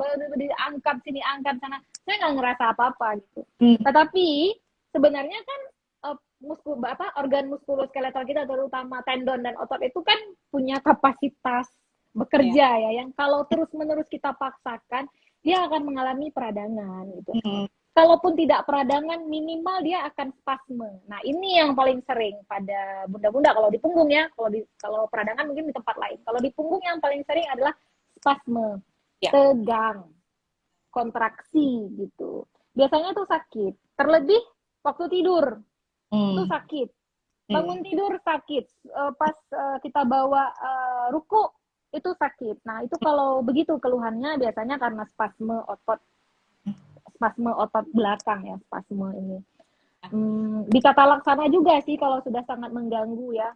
angkat sini, angkat sana, saya nggak ngerasa apa-apa gitu. Tetapi sebenarnya kan organ muskuloskeletal kita terutama tendon dan otot itu kan punya kapasitas bekerja ya, yang kalau terus-menerus kita paksakan dia akan mengalami peradangan gitu. kalaupun tidak peradangan minimal dia akan spasme. Nah, ini yang paling sering pada bunda-bunda kalau di punggung ya. Kalau peradangan mungkin di tempat lain. Kalau di punggung yang paling sering adalah spasme, Ya. tegang, kontraksi gitu. Biasanya tuh sakit. Terlebih waktu tidur itu sakit. Bangun tidur sakit. Pas kita bawa ruku itu sakit. Nah, itu kalau begitu keluhannya biasanya karena spasme otot belakang ya, spasme ini. Ditata laksana juga sih kalau sudah sangat mengganggu ya.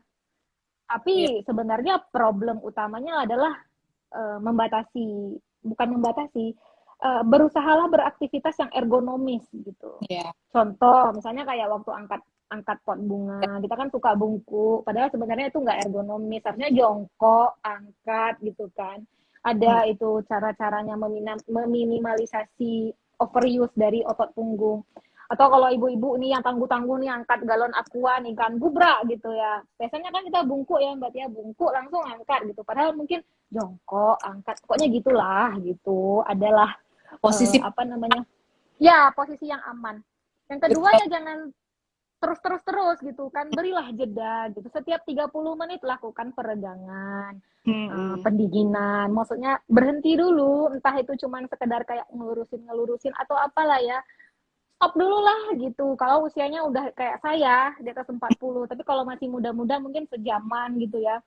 Tapi sebenarnya problem utamanya adalah berusahalah beraktivitas yang ergonomis gitu. Contoh, misalnya kayak waktu angkat pot bunga, kita kan suka bungkuk, padahal sebenarnya itu nggak ergonomis, harusnya jongkok, angkat gitu kan. Ada itu cara-caranya meminimalisasi overuse dari otot punggung. Atau kalau ibu-ibu nih yang tangguh-tangguh nih angkat galon aqua nih kan gubrak gitu ya. Biasanya kan kita bungkuk ya Mbak Tia, bungkuk langsung angkat gitu. Padahal mungkin jongkok, angkat, pokoknya gitulah gitu. Adalah Posisi apa namanya? Ya, posisi yang aman. Yang kedua ya jangan terus gitu kan, berilah jeda gitu. Setiap 30 menit lakukan peregangan, pendinginan. Maksudnya berhenti dulu, entah itu cuman sekedar kayak ngelurusin atau apalah ya. Stop dulu lah gitu. Kalau usianya udah kayak saya, di atas 40, tapi kalau masih muda-muda mungkin sejaman gitu ya.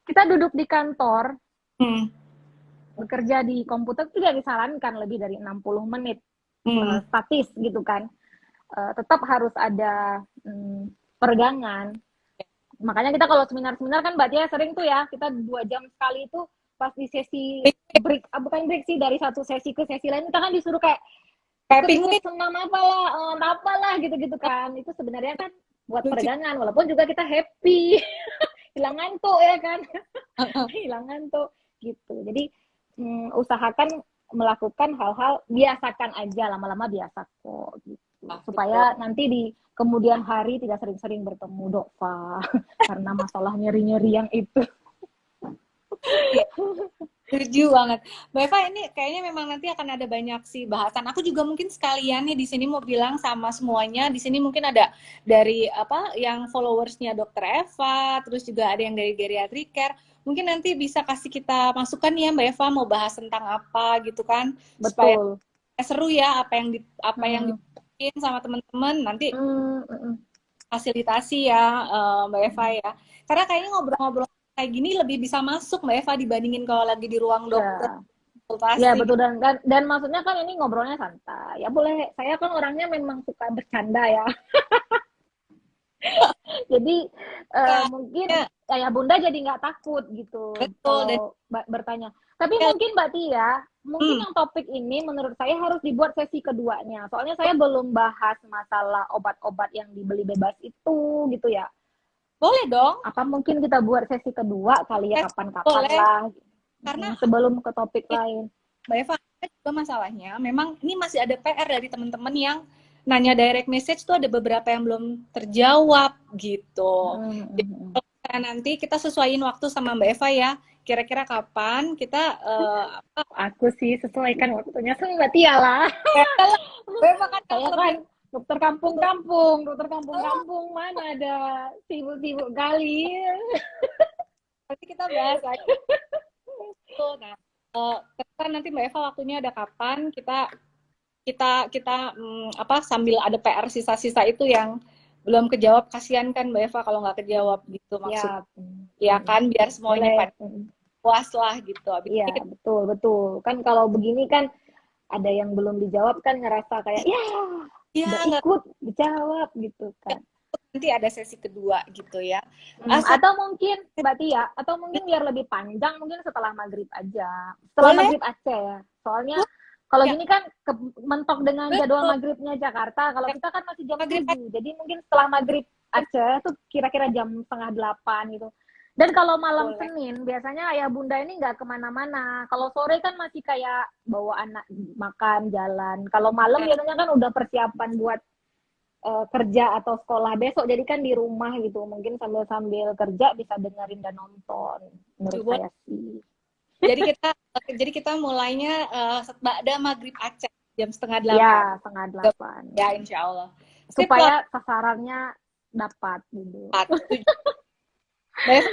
Kita duduk di kantor, bekerja di komputer tidak disarankan lebih dari 60 menit. Statis gitu kan. Tetap harus ada peregangan. Makanya kita kalau seminar-seminar kan Mbak Tia sering tuh ya, kita 2 jam sekali itu pas di sesi break, bukan break sih, dari satu sesi ke sesi lain kita kan disuruh kayak pingin senam apalah gitu-gitu kan. Itu sebenarnya kan buat peregangan, walaupun juga kita happy. Hilang ngantuk ya kan. Hilang ngantuk gitu. Jadi usahakan melakukan hal-hal, biasakan aja, lama-lama biasa kok gitu. Supaya nanti di kemudian hari tidak sering-sering bertemu Dokva karena masalah nyeri-nyeri yang itu. Setuju banget. Mbak Eva, ini kayaknya memang nanti akan ada banyak sih bahasan. Aku juga mungkin sekalian nih di sini mau bilang sama semuanya. Di sini mungkin ada dari yang followersnya Dokter Eva, terus juga ada yang dari geriatric care. Mungkin nanti bisa kasih kita masukan ya Mbak Eva mau bahas tentang apa gitu kan. Betul. Supaya seru ya apa yang dibikin sama teman-teman nanti fasilitasi ya Mbak Eva ya. Karena kayaknya ngobrol-ngobrol kayak gini lebih bisa masuk Mbak Eva dibandingin kalau lagi di ruang dokter konsultasi. Ya betul, dan maksudnya kan ini ngobrolnya santai. Ya boleh, saya kan orangnya memang suka bercanda ya. Jadi mungkin ya Bunda jadi nggak takut gitu. Betul, kalau bertanya. Tapi mungkin Mbak Tia, mungkin yang topik ini menurut saya harus dibuat sesi keduanya. Soalnya saya belum bahas masalah obat-obat yang dibeli bebas itu gitu ya. Boleh dong. Apa mungkin kita buat sesi kedua kali ya, kapan-kapan lah. Karena sebelum ke topik lain. Mbak Eva, juga masalahnya memang ini masih ada PR dari teman-teman yang nanya direct message tuh ada beberapa yang belum terjawab gitu. Jadi, nanti kita sesuaiin waktu sama Mbak Eva ya. Kira-kira kapan kita aku sih sesuaikan waktunya sama Mbak Tia lah. Mbak Eva kan saya kan dokter kampung-kampung mana ada sibuk-sibuk kali. Nanti kita bahas lagi. Nah, kan nanti Mbak Eva waktunya ada kapan kita sambil ada PR sisa-sisa itu yang belum kejawab, kasihan kan Mbak Eva kalau nggak kejawab gitu maksudnya. Ya kan biar semuanya puas lah gitu. Iya, betul. Kan kalau begini kan ada yang belum dijawab kan ngerasa kayak udah ikut dijawab gitu kan. Nanti ada sesi kedua gitu ya. Atau mungkin Mbak Tia, atau mungkin biar lebih panjang mungkin setelah maghrib aja. Setelah maghrib Aceh ya. Soalnya kalau gini kan mentok dengan jadwal maghribnya Jakarta. Kalau kita kan masih jam 7. Jadi mungkin setelah maghrib Aceh tuh kira-kira jam 7:30 gitu. Dan kalau malam Senin, biasanya ayah bunda ini nggak kemana-mana. Kalau sore kan masih kayak bawa anak makan, jalan. Kalau malam biasanya kan udah persiapan buat kerja atau sekolah besok. Jadi kan di rumah gitu. Mungkin sambil-sambil kerja bisa dengerin dan nonton. Menurut saya sih. Jadi kita mulainya ba'da maghrib Aceh. jam setengah Ya, 8. 7:30. Ya, insya Allah. Sip loh. Supaya sasarannya dapat gitu. Mbak Eva,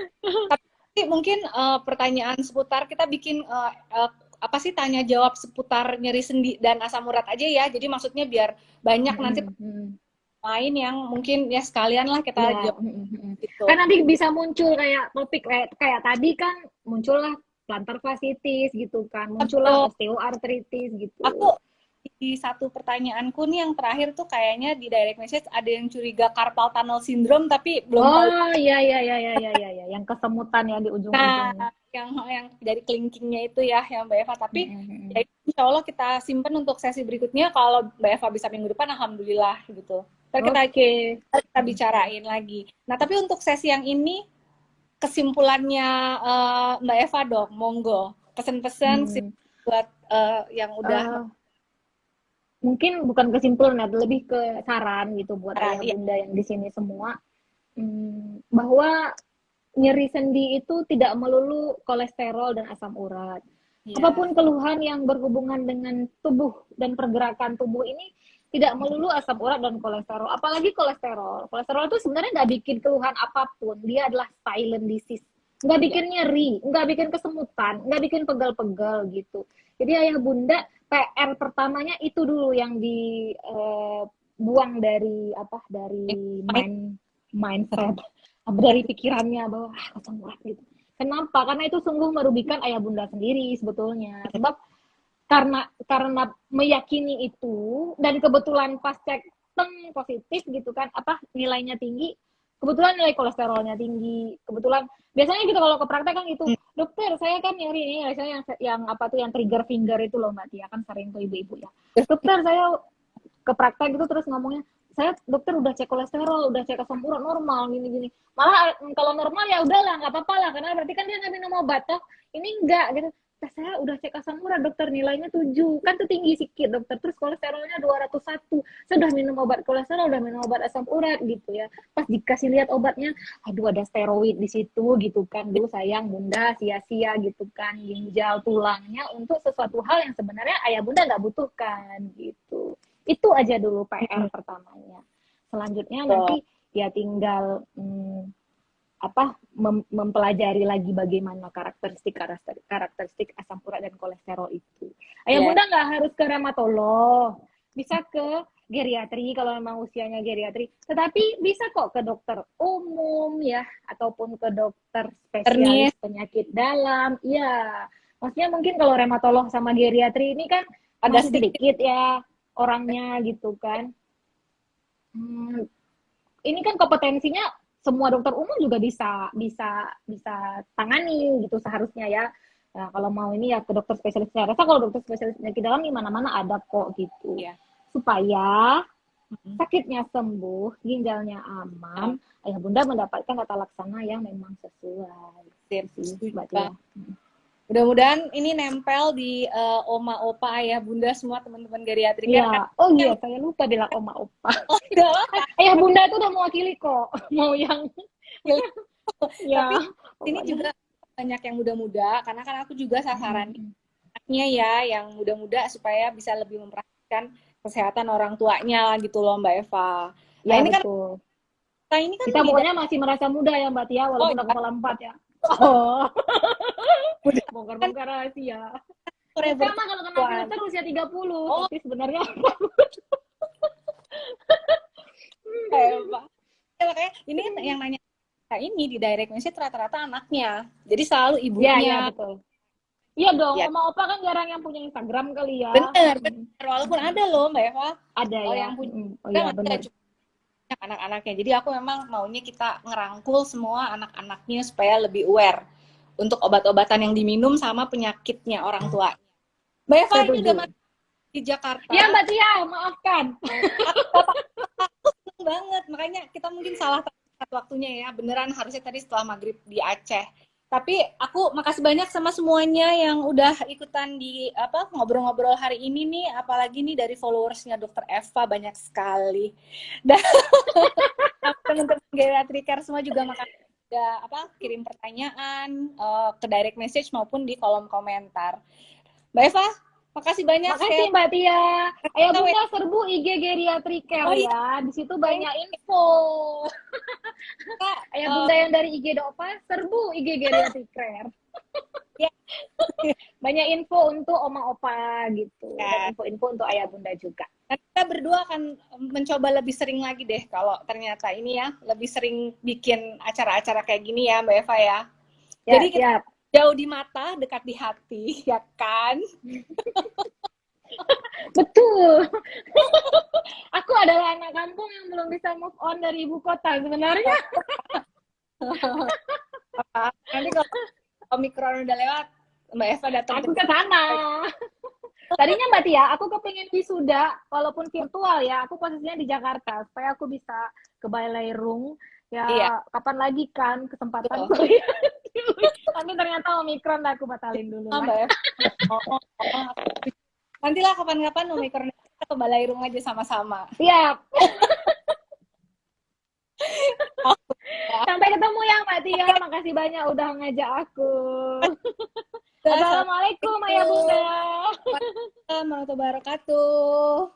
tapi mungkin pertanyaan seputar kita bikin apa sih tanya jawab seputar nyeri sendi dan asam urat aja ya. Jadi maksudnya biar banyak nanti lain yang mungkin ya sekalian lah kita Ya. jawab gitu. Kan nanti bisa muncul kayak topik kayak tadi kan muncullah plantar fasciitis gitu kan, muncullah osteoartritis gitu. Aku di satu pertanyaanku nih yang terakhir tuh kayaknya di direct message ada yang curiga carpal tunnel syndrome tapi belum tahu. Oh iya, yang kesemutan ya di ujung-ujungnya. Nah, yang dari kelingkingnya itu ya yang Mbak Eva. Tapi ya, insya Allah kita simpen untuk sesi berikutnya. Kalau Mbak Eva bisa minggu depan, alhamdulillah gitu. Ntar kita bicarain lagi. Nah, tapi untuk sesi yang ini kesimpulannya Mbak Eva dong, monggo. Pesan-pesan buat yang udah mungkin bukan kesimpulan, lebih ke saran gitu buat ayah bunda yang di sini semua, bahwa nyeri sendi itu tidak melulu kolesterol dan asam urat. Apapun keluhan yang berhubungan dengan tubuh dan pergerakan tubuh ini tidak melulu asam urat dan kolesterol. Apalagi kolesterol. Kolesterol itu sebenarnya nggak bikin keluhan apapun. Dia adalah silent disease. Nggak bikin nyeri, nggak bikin kesemutan, nggak bikin pegal-pegal gitu. Jadi ayah bunda, PR pertamanya itu dulu yang dibuang dari mindset, dari pikirannya bahwa asam urat gitu. Kenapa? Karena itu sungguh merugikan ayah bunda sendiri sebetulnya. Sebab karena meyakini itu dan kebetulan pas cek positif gitu kan, nilainya tinggi, kebetulan nilai kolesterolnya tinggi, kebetulan biasanya gitu kalau ke praktek kan gitu, dokter saya kan nyeri ini, misalnya yang trigger finger itu loh Mbak Tia, kan sering tuh ibu-ibu ya, dokter saya ke praktek gitu terus ngomongnya, saya dokter udah cek kolesterol, udah cek asam urat normal gini-gini, malah kalau normal ya udahlah nggak apa-apa lah, karena berarti kan dia nggak minum obat toh, ini enggak gitu. Saya udah cek asam urat dokter, nilainya 7, kan tuh tinggi sedikit dokter, terus kolesterolnya 201, saya udah minum obat kolesterol, udah minum obat asam urat gitu ya, pas dikasih lihat obatnya, aduh ada steroid di situ gitu kan, duh sayang bunda, sia-sia gitu kan, ginjal tulangnya untuk sesuatu hal yang sebenarnya ayah bunda nggak butuhkan gitu. Itu aja dulu PR pertamanya. Selanjutnya nanti ya tinggal mempelajari lagi bagaimana karakteristik asam urat dan kolesterol itu. Ayah bunda nggak harus ke rheumatolog, bisa ke geriatri kalau memang usianya geriatri. Tetapi bisa kok ke dokter umum ya, ataupun ke dokter spesialis penyakit dalam. Ya, maksudnya mungkin kalau rheumatolog sama geriatri ini kan ada sedikit ya orangnya gitu kan. Ini kan kompetensinya semua dokter umum juga bisa tangani gitu seharusnya ya. Nah, kalau mau ini ya ke dokter spesialis. Saya rasa kalau dokter spesialis penyakit dalam di mana-mana ada kok gitu. Supaya sakitnya sembuh, ginjalnya aman, ayah bunda mendapatkan tata laksana yang memang sesuai. Mudah-mudahan ini nempel di oma opa ayah bunda semua teman-teman geriatri. Iya. Oh iya, saya lupa bilang oma opa. Ayah bunda itu udah mewakili kok. Mau yang ya. Tapi ini juga banyak yang muda-muda, karena kan aku juga sasaran anaknya ya yang muda-muda supaya bisa lebih memperhatikan kesehatan orang tuanya gitu loh Mbak Eva. Ya, ini betul. Kita pokoknya masih merasa muda ya Mbak Tia, walaupun udah kepala 4 ya. Bongkar-bongkar rahasia. Sama kalau kena filter usia 30, tapi sebenarnya makanya ini kan yang nanya ini di direct message rata-rata anaknya. Jadi selalu ibunya. Iya, betul. Iya dong, oma opa kan jarang yang punya Instagram kali ya. Bener. Walaupun ada loh Mbak Eva. Ada ya. Yang punya bener. Anak-anaknya. Jadi aku memang maunya kita ngerangkul semua anak-anaknya supaya lebih aware untuk obat-obatan yang diminum sama penyakitnya orang tua. Mbak Eva ini udah di Jakarta. Ya Mbak Tia, maafkan. Aku seneng banget, makanya kita mungkin salah waktunya ya. Beneran harusnya tadi setelah maghrib di Aceh. Tapi aku makasih banyak sama semuanya yang udah ikutan di ngobrol-ngobrol hari ini nih, apalagi nih dari followersnya Dokter Eva banyak sekali. Dan teman-teman geriatri care semua juga makasih udah kirim pertanyaan ke direct message maupun di kolom komentar. Mbak Eva, Makasih banyak Makasih share. Mbak Tia. Ayah Tahu ya. Bunda serbu IG Geriatrik Care Oh iya, ya. Di situ banyak info. Kak. Ayah Bunda yang dari IG Dova serbu IG Geriatrik Care. Ya, Banyak info untuk oma opa gitu. ya. Dan info-info untuk ayah Bunda juga. Dan kita berdua akan mencoba lebih sering lagi deh kalau ternyata ini ya, lebih sering bikin acara-acara kayak gini ya Mbak Eva ya. Ya, Jadi kita siap. jauh di mata, dekat di hati, ya kan? Betul. Aku adalah anak kampung yang belum bisa move on dari ibu kota sebenarnya. Nanti kalau Omikron udah lewat, Mbak Eva datang Aku ke sana. Tadinya Mbak Tia, aku kepengen wisuda walaupun virtual ya. Aku posisinya di Jakarta supaya aku bisa ke Balairung. Ya, Iya, kapan lagi kan kesempatan betul. kuliah. Tapi ternyata Omikron aku batalin dulu Mbak lah. Eva. Nantilah kapan-kapan Omikron kita ke Balairung aja sama-sama. Siap. Sampai ketemu ya Mbak Tia. Makasih banyak udah ngajak aku. Assalamualaikum Ayah Bunda. Waalaikumsalam warahmatullahi wabarakatuh.